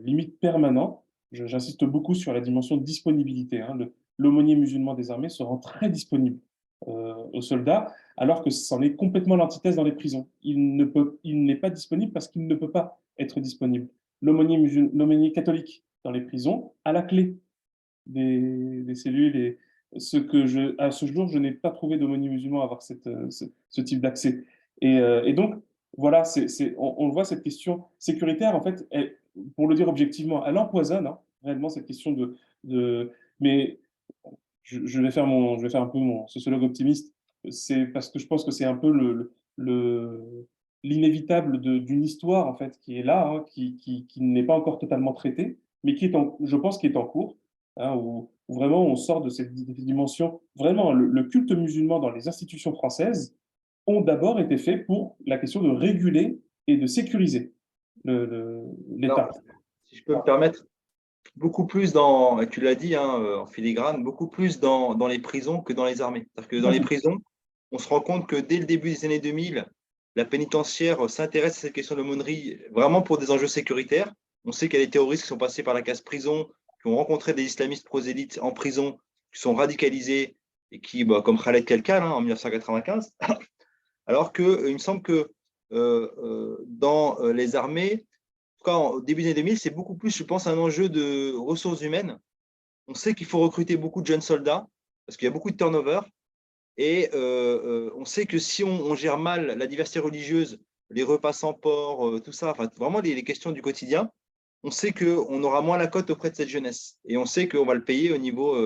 limite permanent. J'insiste beaucoup sur la dimension de disponibilité. Hein. L'aumônier musulman des armées se rend très disponible aux soldats, alors que c'en est complètement l'antithèse dans les prisons. Il n'est pas disponible parce qu'il ne peut pas être disponible. L'aumônier catholique dans les prisons a la clé des cellules. À ce jour, je n'ai pas trouvé d'aumônier musulman avoir ce type d'accès. Et donc, voilà, on voit cette question sécuritaire, en fait, pour le dire objectivement, elle empoisonne réellement cette question mais je vais faire un peu mon sociologue optimiste, c'est parce que je pense que c'est un peu l'inévitable d'une histoire, en fait, qui est là, qui n'est pas encore totalement traitée, mais je pense, qui est en cours, où vraiment on sort de cette dimension. Vraiment, le culte musulman dans les institutions françaises ont d'abord été faits pour la question de réguler et de sécuriser l'État. Si je peux me permettre, beaucoup plus et tu l'as dit en filigrane, beaucoup plus dans les prisons que dans les armées. C'est-à-dire que dans les prisons, on se rend compte que dès le début des années 2000, la pénitentiaire s'intéresse à cette question de l'aumônerie vraiment pour des enjeux sécuritaires. On sait qu'il y a des terroristes qui sont passés par la case prison, qui ont rencontré des islamistes prosélytes en prison, qui sont radicalisés et qui, comme Khaled Kelkal en 1995, alors qu'il me semble que dans les armées, en tout cas au début des années 2000, c'est beaucoup plus, je pense, un enjeu de ressources humaines. On sait qu'il faut recruter beaucoup de jeunes soldats parce qu'il y a beaucoup de turnover. Et on sait que si on gère mal la diversité religieuse, les repas sans porc, tout ça, enfin, vraiment les questions du quotidien, on sait qu'on aura moins la cote auprès de cette jeunesse. Et on sait qu'on va le payer au niveau…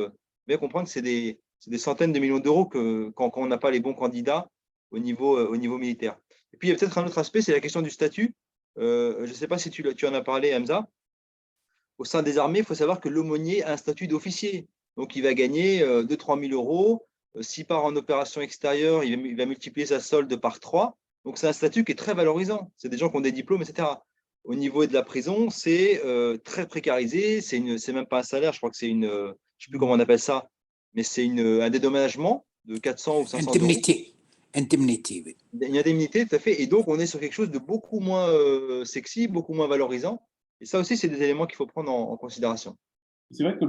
bien comprendre que c'est des centaines de millions d'euros quand on n'a pas les bons candidats au niveau militaire. Et puis, il y a peut-être un autre aspect, c'est la question du statut. Je ne sais pas si tu en as parlé, Hamza. Au sein des armées, il faut savoir que l'aumônier a un statut d'officier. Donc, il va gagner 2-3 000 euros. S'il part en opération extérieure, il va multiplier sa solde par 3. Donc, c'est un statut qui est très valorisant. C'est des gens qui ont des diplômes, etc. Au niveau de la prison, c'est très précarisé. C'est même pas un salaire, je crois que c'est une… je ne sais plus comment on appelle ça, mais c'est un dédommagement de 400 ou 500 Indemnité. Indemnité, oui. Une indemnité, tout à fait. Et donc, on est sur quelque chose de beaucoup moins sexy, beaucoup moins valorisant. Et ça aussi, c'est des éléments qu'il faut prendre en considération. C'est vrai que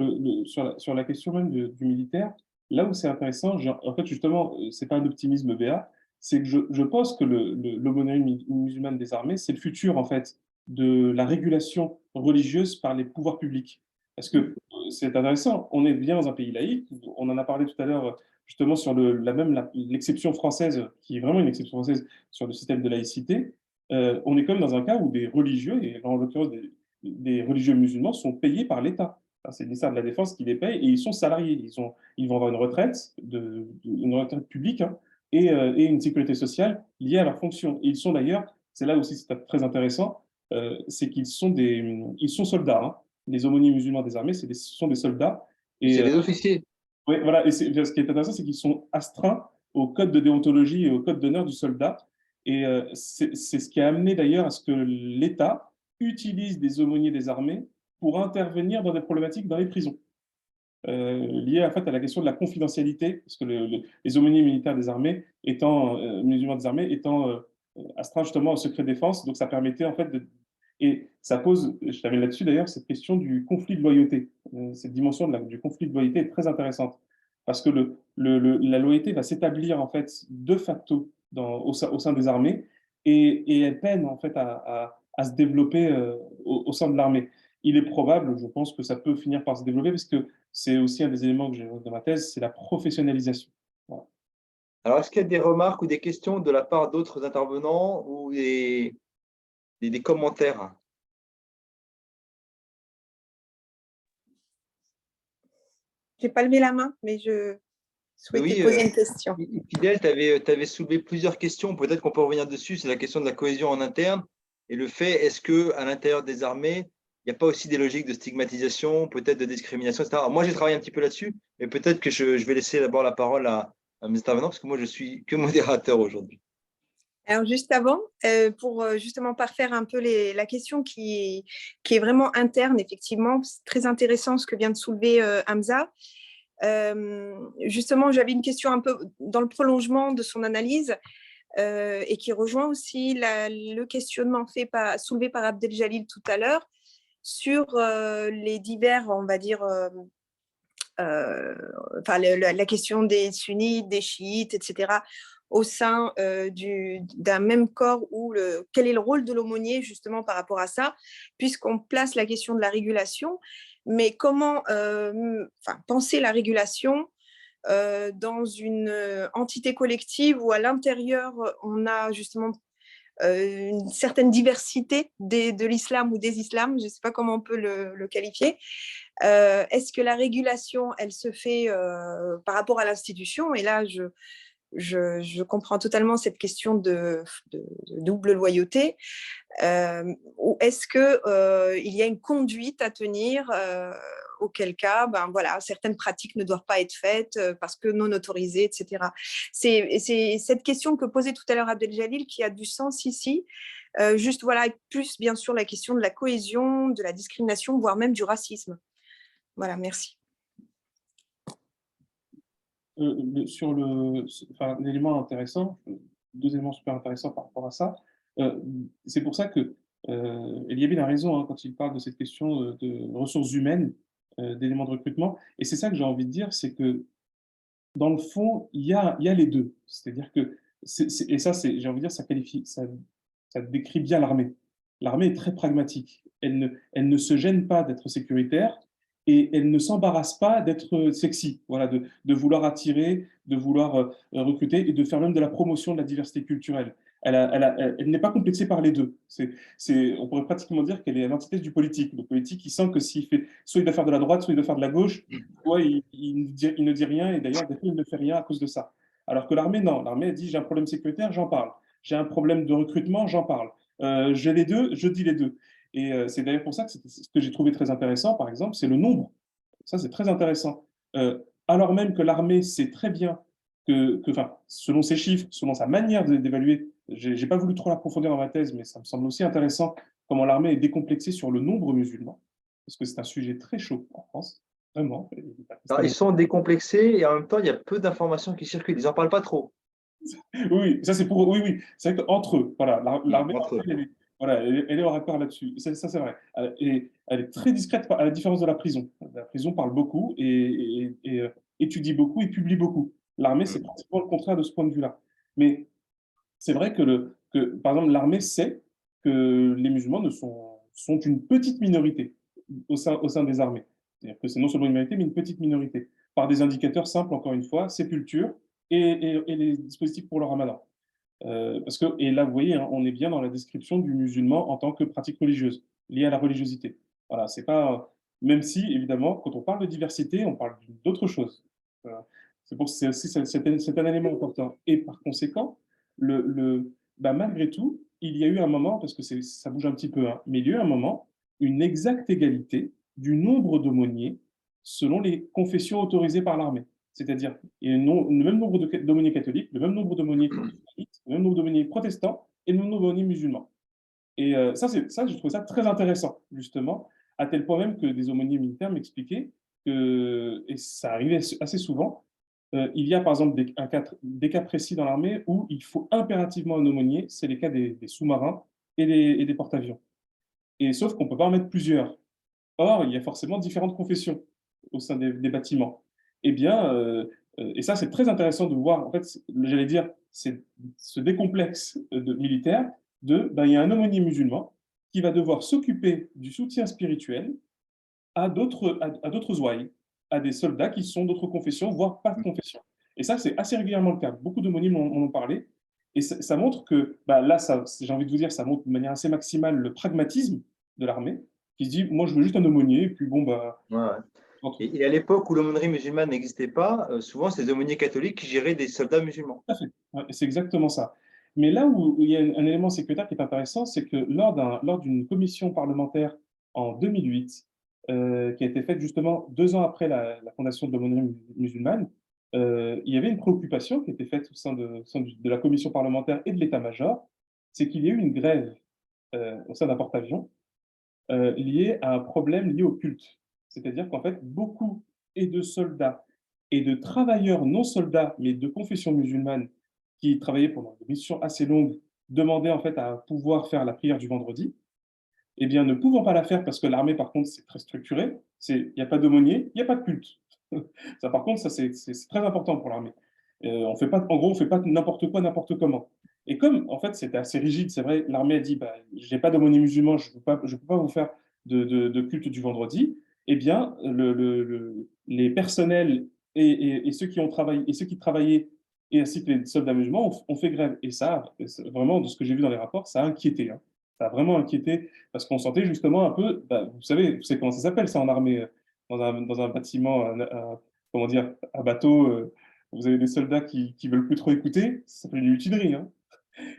sur la question même du militaire, là où c'est intéressant, en fait, justement, ce n'est pas un optimisme béat, c'est que je pense que l'aumônerie musulmane des armées, c'est le futur, en fait, de la régulation religieuse par les pouvoirs publics. Parce que c'est intéressant, on est bien dans un pays laïque, on en a parlé tout à l'heure, justement, sur l'exception française, qui est vraiment une exception française sur le système de laïcité. On est comme dans un cas où des religieux, et en l'occurrence des religieux musulmans, sont payés par l'État. C'est le ministère de la Défense qui les paye et ils sont salariés. Ils vont avoir une retraite, une retraite publique et une sécurité sociale liée à leur fonction. Et ils sont d'ailleurs, c'est là aussi c'est très intéressant, c'est qu'ils sont soldats. Hein. Les aumôniers musulmans des armées, ce sont des soldats. C'est des officiers. Oui, voilà. Et ce qui est intéressant, c'est qu'ils sont astreints au code de déontologie et au code d'honneur du soldat. Et c'est ce qui a amené d'ailleurs à ce que l'État utilise des aumôniers des armées pour intervenir dans des problématiques dans les prisons, liées en fait, à la question de la confidentialité, parce que les aumôniers militaires des armées musulmans des armées étant astreints justement au secret défense, donc ça permettait en fait et ça pose, je t'avais là-dessus d'ailleurs, cette question du conflit de loyauté. Cette dimension du conflit de loyauté est très intéressante, parce que la loyauté va s'établir en fait de facto au sein des armées, et elle peine en fait à se développer au sein de l'armée. Il est probable, je pense, que ça peut finir par se développer, parce que c'est aussi un des éléments que j'ai dans ma thèse, c'est la professionnalisation. Voilà. Alors, est-ce qu'il y a des remarques ou des questions de la part d'autres intervenants ou des commentaires? Je n'ai pas levé la main, mais je souhaitais poser une question. Fidèle, tu avais soulevé plusieurs questions. Peut-être qu'on peut revenir dessus. C'est la question de la cohésion en interne et le fait, est-ce qu'à l'intérieur des armées, il n'y a pas aussi des logiques de stigmatisation, peut-être de discrimination, etc. Alors, moi, j'ai travaillé un petit peu là-dessus, mais peut-être que je vais laisser d'abord la parole à mes intervenants, parce que moi, je suis que modérateur aujourd'hui. Alors, juste avant, pour justement parfaire un peu la question qui est vraiment interne, effectivement, c'est très intéressant ce que vient de soulever Hamza. Justement, j'avais une question un peu dans le prolongement de son analyse et qui rejoint aussi le questionnement soulevé par Abdeljalil tout à l'heure sur les divers, on va dire, la question des sunnites, des chiites, etc., au sein d'un même corps, quel est le rôle de l'aumônier justement par rapport à ça, puisqu'on place la question de la régulation, mais comment penser la régulation dans une entité collective où à l'intérieur on a justement une certaine diversité de l'islam ou des islams, je ne sais pas comment on peut le qualifier. Est-ce que la régulation, elle se fait par rapport à l'institution? Et là, je comprends totalement cette question de double loyauté. Ou est-ce qu'il y a une conduite à tenir, auquel cas, certaines pratiques ne doivent pas être faites parce que non autorisées, etc. C'est cette question que posait tout à l'heure Abdeljalil qui a du sens ici. Juste, plus bien sûr la question de la cohésion, de la discrimination, voire même du racisme. Voilà, merci. L'élément intéressant, deux éléments super intéressants par rapport à ça, c'est pour ça que Eliabine a raison quand il parle de cette question de ressources humaines. d'éléments de recrutement. Et c'est ça que j'ai envie de dire, c'est que dans le fond, il y a les deux. C'est-à-dire que, et ça, j'ai envie de dire, ça décrit bien l'armée. L'armée est très pragmatique. Elle ne se gêne pas d'être sécuritaire et elle ne s'embarrasse pas d'être sexy, voilà, de vouloir attirer, de vouloir recruter et de faire même de la promotion de la diversité culturelle. Elle n'est pas complexée par les deux. On pourrait pratiquement dire qu'elle est à l'antithèse du politique. Le politique, il sent que s'il fait, soit il doit faire de la droite, soit il doit faire de la gauche, soit il ne dit rien, et d'ailleurs, des fois, il ne fait rien à cause de ça. Alors que l'armée, non. L'armée, elle dit, j'ai un problème sécuritaire, j'en parle. J'ai un problème de recrutement, j'en parle. J'ai les deux, je dis les deux. Et c'est d'ailleurs pour ça que ce que j'ai trouvé très intéressant, par exemple, c'est le nombre. Ça, c'est très intéressant. Alors même que l'armée sait très bien enfin, selon ses chiffres, selon sa manière d'évaluer, j'ai pas voulu trop l'approfondir dans ma thèse, mais ça me semble aussi intéressant comment l'armée est décomplexée sur le nombre musulman, parce que c'est un sujet très chaud en France, vraiment. Alors, ils sont décomplexés et en même temps, il y a peu d'informations qui circulent. Ils n'en parlent pas trop. Oui, ça c'est pour. Oui, oui, c'est vrai qu'entre eux, voilà, l'armée, Entre eux. voilà, elle est au raccord là-dessus. Ça, c'est vrai. Et elle est très discrète à la différence de la prison. La prison parle beaucoup et étudie beaucoup et publie beaucoup. L'armée, c'est pratiquement le contraire de ce point de vue-là. Mais c'est vrai que, par exemple, l'armée sait que les musulmans sont une petite minorité au sein des armées. C'est-à-dire que c'est non seulement une minorité, mais une petite minorité. Par des indicateurs simples, encore une fois, sépulture et les dispositifs pour le ramadan. Et là, vous voyez, hein, on est bien dans la description du musulman en tant que pratique religieuse, liée à la religiosité. Voilà, c'est pas, même si, évidemment, quand on parle de diversité, on parle d'autre chose. C'est aussi c'est un élément important. Et par conséquent, malgré tout, il y a eu un moment, parce que ça bouge un petit peu, hein, mais il y a eu un moment, une exacte égalité du nombre d'aumôniers selon les confessions autorisées par l'armée. C'est-à-dire, il y a le même nombre d'aumôniers catholiques, le même nombre d'aumôniers le même nombre d'aumôniers protestants et le même nombre d'aumôniers musulmans. Et ça, je trouve ça très intéressant, justement, à tel point même que des aumôniers militaires m'expliquaient que, et ça arrivait assez souvent, il y a par exemple des cas précis dans l'armée où il faut impérativement un aumônier, c'est les cas des sous-marins et des porte-avions. Et sauf qu'on ne peut pas en mettre plusieurs. Or, il y a forcément différentes confessions au sein des bâtiments. Eh bien, et ça, c'est très intéressant de voir, en fait, j'allais dire, c'est ce décomplexe militaire il y a un aumônier musulman qui va devoir s'occuper du soutien spirituel à d'autres ouailles, à des soldats qui sont d'autres confessions, voire pas de confession. Et ça, c'est assez régulièrement le cas. Beaucoup d'aumôniers m'en ont parlé. Et ça montre que, là, j'ai envie de vous dire, ça montre de manière assez maximale le pragmatisme de l'armée, qui se dit, moi, je veux juste un aumônier, et puis bon, Ouais. Et à l'époque où l'aumônerie musulmane n'existait pas, souvent, c'est des aumôniers catholiques qui géraient des soldats musulmans. Tout à fait. Ouais, c'est exactement ça. Mais là où il y a un élément sécuritaire qui est intéressant, c'est que lors d'une commission parlementaire en 2008, qui a été faite justement 2 ans après la fondation de l'aumônerie musulmane, il y avait une préoccupation qui était faite au sein de la commission parlementaire et de l'état-major, c'est qu'il y a eu une grève au sein d'un porte-avions liée à un problème lié au culte. C'est-à-dire qu'en fait, beaucoup et de soldats et de travailleurs non soldats, mais de confession musulmane, qui travaillaient pendant des missions assez longues, demandaient en fait à pouvoir faire la prière du vendredi. Eh bien, ne pouvant pas la faire, parce que l'armée, par contre, c'est très structuré, il n'y a pas d'aumônier, il n'y a pas de culte. Ça, par contre, ça, c'est très important pour l'armée. En gros, on ne fait pas n'importe quoi, n'importe comment. Et comme, en fait, c'était assez rigide, c'est vrai, l'armée a dit, je n'ai pas d'aumônier musulman, je ne peux pas vous faire de culte du vendredi. Eh bien, les personnels et ceux qui ont travaillé, et ceux qui travaillaient, et ainsi que les soldats musulmans, ont fait grève. Et ça, vraiment, de ce que j'ai vu dans les rapports, ça a inquiété. Hein. Ça a vraiment inquiété, parce qu'on sentait justement un peu, vous savez comment ça s'appelle ça en armée, dans un bâtiment, comment dire, un bateau, vous avez des soldats qui veulent plus trop écouter, ça s'appelle une mutinerie. Hein.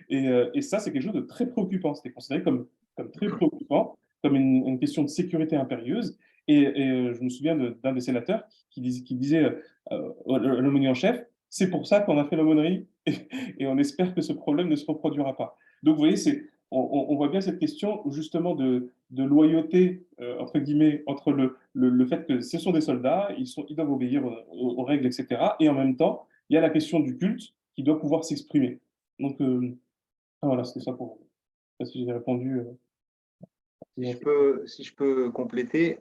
Et ça, c'est quelque chose de très préoccupant. C'était considéré comme très préoccupant, comme une question de sécurité impérieuse. Et je me souviens d'un des sénateurs qui disait à l'aumônier en chef, c'est pour ça qu'on a fait l'aumônerie et on espère que ce problème ne se reproduira pas. Donc, vous voyez, on voit bien cette question justement de loyauté, entre guillemets, entre le fait que ce sont des soldats, ils doivent obéir aux règles, etc. Et en même temps, il y a la question du culte qui doit pouvoir s'exprimer. Donc, voilà, c'était ça pour. Je ne sais pas si j'ai répondu. Si je peux compléter,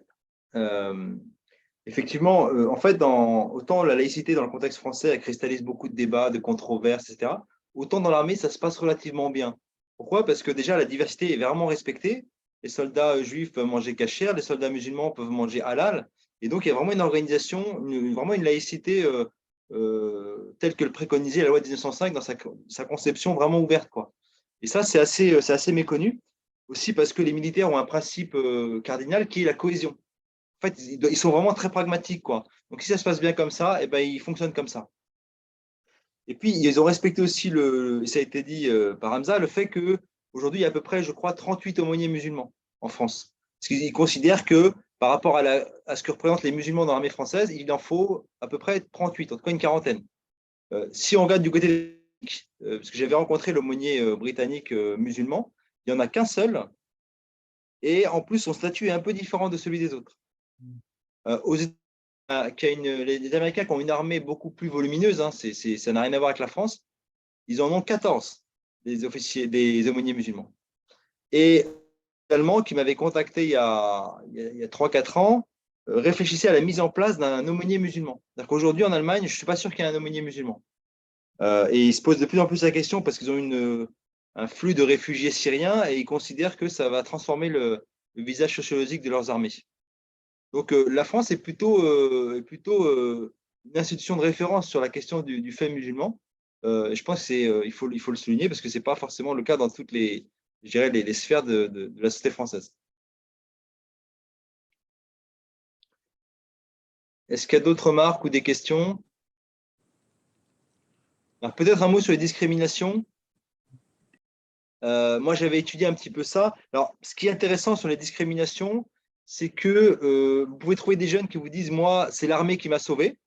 Effectivement, en fait, autant la laïcité dans le contexte français, elle cristallise beaucoup de débats, de controverses, etc. Autant dans l'armée, ça se passe relativement bien. Pourquoi? Parce que déjà, la diversité est vraiment respectée. Les soldats juifs peuvent manger kasher, les soldats musulmans peuvent manger halal. Et donc, il y a vraiment une organisation, vraiment une laïcité telle que le préconisait la loi de 1905 dans sa conception vraiment ouverte, quoi. Et ça, c'est assez méconnu. Aussi parce que les militaires ont un principe cardinal qui est la cohésion. En fait, ils sont vraiment très pragmatiques, quoi. Donc, si ça se passe bien comme ça, eh ben, ils fonctionnent comme ça. Et puis, ils ont respecté aussi, ça a été dit par Hamza, le fait qu'aujourd'hui, il y a à peu près, je crois, 38 aumôniers musulmans en France. Parce qu'ils considèrent que par rapport à ce que représentent les musulmans dans l'armée française, il en faut à peu près 38, en tout cas une quarantaine. Si on regarde du côté parce que j'avais rencontré l'aumônier britannique musulman, il n'y en a qu'un seul. Et en plus, son statut est un peu différent de celui des autres. Aux États-Unis, les Américains qui ont une armée beaucoup plus volumineuse, hein, ça n'a rien à voir avec la France, ils en ont 14, des aumôniers musulmans. Et également, qui m'avait contacté il y a 3-4 ans, réfléchissait à la mise en place d'un aumônier musulman. C'est-à-dire qu'aujourd'hui, en Allemagne, je ne suis pas sûr qu'il y ait un aumônier musulman. Et ils se posent de plus en plus la question parce qu'ils ont un flux de réfugiés syriens et ils considèrent que ça va transformer le visage sociologique de leurs armées. Donc, la France est plutôt une institution de référence sur la question du fait musulman. Et je pense qu'il faut le souligner parce que ce n'est pas forcément le cas dans toutes les sphères de la société française. Est-ce qu'il y a d'autres remarques ou des questions? Alors, peut-être un mot sur les discriminations. Moi, j'avais étudié un petit peu ça. Alors, ce qui est intéressant sur les discriminations, c'est que vous pouvez trouver des jeunes qui vous disent « Moi, c'est l'armée qui m'a sauvé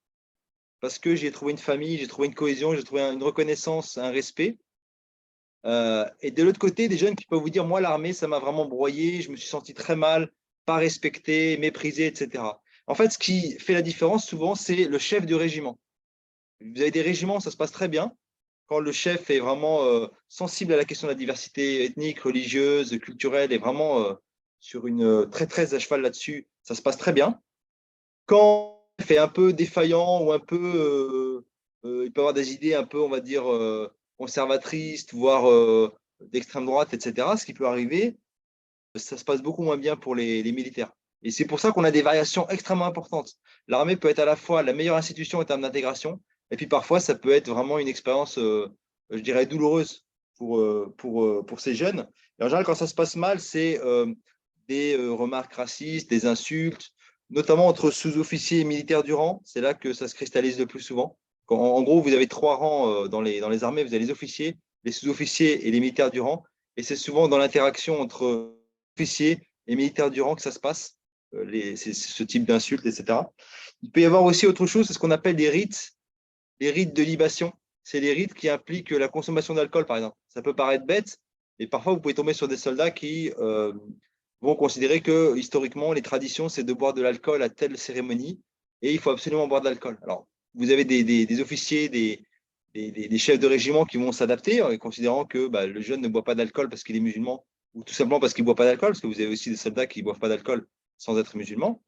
parce que j'ai trouvé une famille, j'ai trouvé une cohésion, j'ai trouvé une reconnaissance, un respect. » Et de l'autre côté, des jeunes qui peuvent vous dire « Moi, l'armée, ça m'a vraiment broyé, je me suis senti très mal, pas respecté, méprisé, etc. » En fait, ce qui fait la différence souvent, c'est le chef du régiment. Vous avez des régiments, ça se passe très bien. Quand le chef est vraiment sensible à la question de la diversité ethnique, religieuse, culturelle, et vraiment sur une très à cheval là-dessus, ça se passe très bien. Quand le chef est un peu défaillant ou un peu, il peut avoir des idées un peu, on va dire, conservatrices, voire d'extrême droite, etc., ce qui peut arriver, ça se passe beaucoup moins bien pour les militaires. Et c'est pour ça qu'on a des variations extrêmement importantes. L'armée peut être à la fois la meilleure institution en termes d'intégration, et puis parfois, ça peut être vraiment une expérience, je dirais, douloureuse pour ces jeunes. Et en général, quand ça se passe mal, c'est des remarques racistes, des insultes, notamment entre sous-officiers et militaires du rang. C'est là que ça se cristallise le plus souvent. En gros, vous avez 3 rangs dans les armées. Vous avez les officiers, les sous-officiers et les militaires du rang. Et c'est souvent dans l'interaction entre officiers et militaires du rang que ça se passe, ce type d'insultes, etc. Il peut y avoir aussi autre chose, c'est ce qu'on appelle des rites. Les rites de libation, c'est les rites qui impliquent la consommation d'alcool, par exemple. Ça peut paraître bête, mais parfois, vous pouvez tomber sur des soldats qui vont considérer que, historiquement, les traditions, c'est de boire de l'alcool à telle cérémonie, et il faut absolument boire de l'alcool. Alors, vous avez des officiers, des chefs de régiment qui vont s'adapter, en considérant que le jeune ne boit pas d'alcool parce qu'il est musulman, ou tout simplement parce qu'il ne boit pas d'alcool, parce que vous avez aussi des soldats qui ne boivent pas d'alcool sans être musulmans.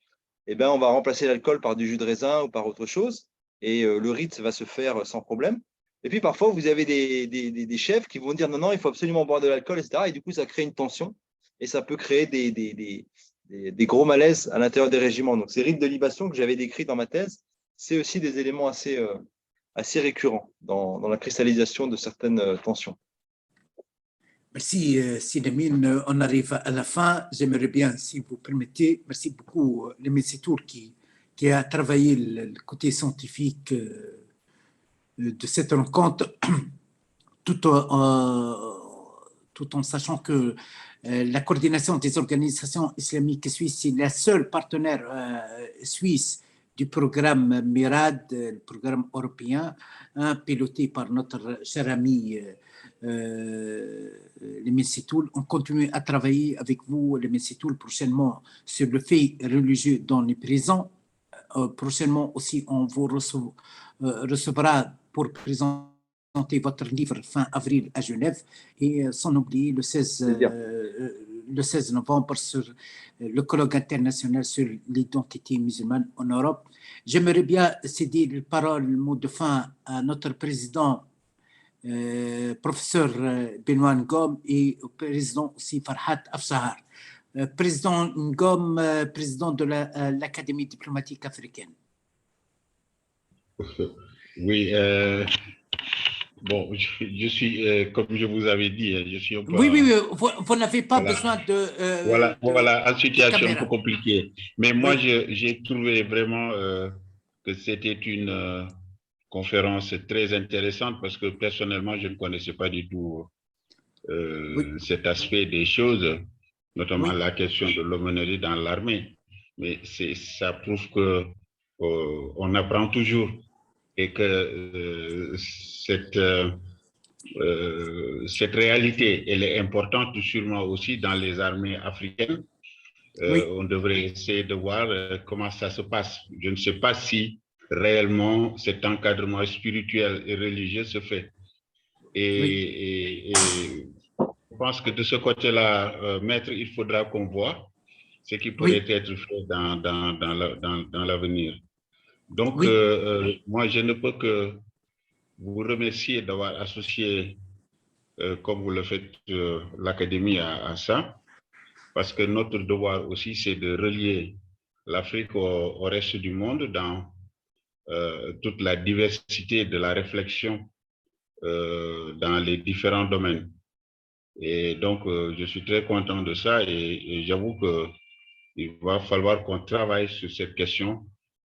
Eh bien, on va remplacer l'alcool par du jus de raisin ou par autre chose. Et le rite va se faire sans problème. Et puis parfois, vous avez des chefs qui vont dire non, il faut absolument boire de l'alcool, etc. Et du coup, ça crée une tension et ça peut créer des gros malaises à l'intérieur des régiments. Donc, ces rites de libation que j'avais décrits dans ma thèse, c'est aussi des éléments assez récurrents dans la cristallisation de certaines tensions. Merci, Sidamine. On arrive à la fin. J'aimerais bien, si vous permettez, merci beaucoup, Lemine Setour, qui a travaillé le côté scientifique de cette rencontre, tout en sachant que la coordination des organisations islamiques suisses est la seule partenaire suisse du programme MIRAD, le programme européen, piloté par notre cher ami Lemine Setour. On continue à travailler avec vous, Lemine Setour, prochainement sur le fait religieux dans les prisons. Prochainement aussi, on vous recevra pour présenter votre livre fin avril à Genève, et sans oublier le le 16 novembre sur le colloque international sur l'identité musulmane en Europe. J'aimerais bien céder la parole, le mot de fin à notre président, professeur Benoît Ngom, et au président aussi Farhat Afsahar. Président Ngom, président de l'Académie diplomatique africaine. Oui, bon, je suis, comme je vous avais dit, je suis un peu... Oui, vous n'avez pas besoin de... Voilà, en situation un peu compliquée. Mais moi, j'ai trouvé vraiment que c'était une conférence très intéressante parce que personnellement, je ne connaissais pas du tout cet aspect des choses, notamment la question de l'aumônerie dans l'armée. Mais ça prouve que on apprend toujours et que cette réalité, elle est importante sûrement aussi dans les armées africaines. On devrait essayer de voir comment ça se passe. Je ne sais pas si réellement cet encadrement spirituel et religieux se fait. Et je pense que de ce côté-là, maître, il faudra qu'on voit ce qui pourrait être fait dans l'avenir. Donc, moi, je ne peux que vous remercier d'avoir associé, comme vous le faites, l'Académie à ça, parce que notre devoir aussi, c'est de relier l'Afrique au reste du monde dans toute la diversité de la réflexion dans les différents domaines. Et donc, je suis très content de ça et j'avoue qu'il va falloir qu'on travaille sur cette question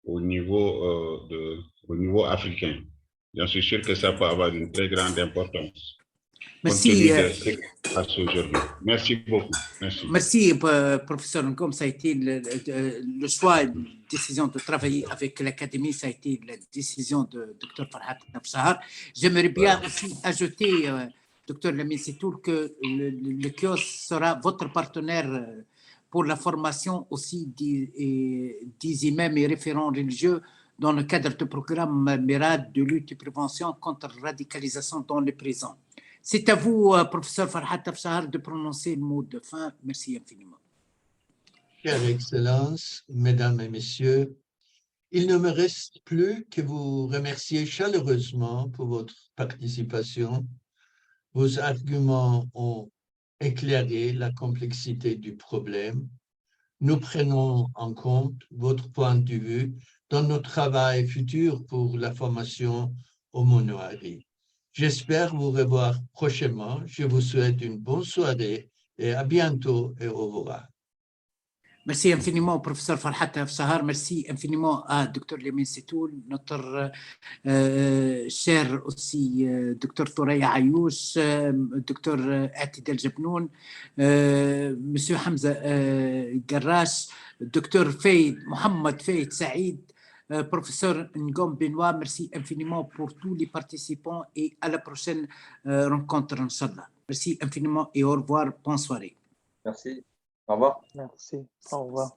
au niveau africain. J'en suis sûr que ça peut avoir une très grande importance. Merci. Merci beaucoup. Merci, professeur Ngom. Ça a été le choix, la décision de travailler avec l'Académie, ça a été la décision de Dr Farhat Afsahar. J'aimerais bien aussi ajouter, Dr Lamine Setoul, que le CIOS sera votre partenaire pour la formation aussi des imams et référents religieux dans le cadre du programme MIRAD de lutte et prévention contre la radicalisation dans le présent. C'est à vous, professeur Farhat Afsahar, de prononcer le mot de fin. Merci infiniment. Chère Excellence, Mesdames et Messieurs, il ne me reste plus que vous remercier chaleureusement pour votre participation. Vos arguments ont éclairé la complexité du problème. Nous prenons en compte votre point de vue dans notre travail futur pour la formation aumônerie. J'espère vous revoir prochainement. Je vous souhaite une bonne soirée et à bientôt et au revoir. Merci infiniment, professeur Farhat Afsahar. Merci infiniment à Dr Lamine Setoul, notre cher aussi Dr Thoraya Ayouch, Dr Atidal Jabnoun, Monsieur Hamza Garrash, Dr Mohamed Faïd Saïd, professeur Ngom Benoît. Merci infiniment pour tous les participants et à la prochaine rencontre, Inch'Allah. Merci infiniment et au revoir. Bonne soirée. Merci. Au revoir. Merci. Au revoir.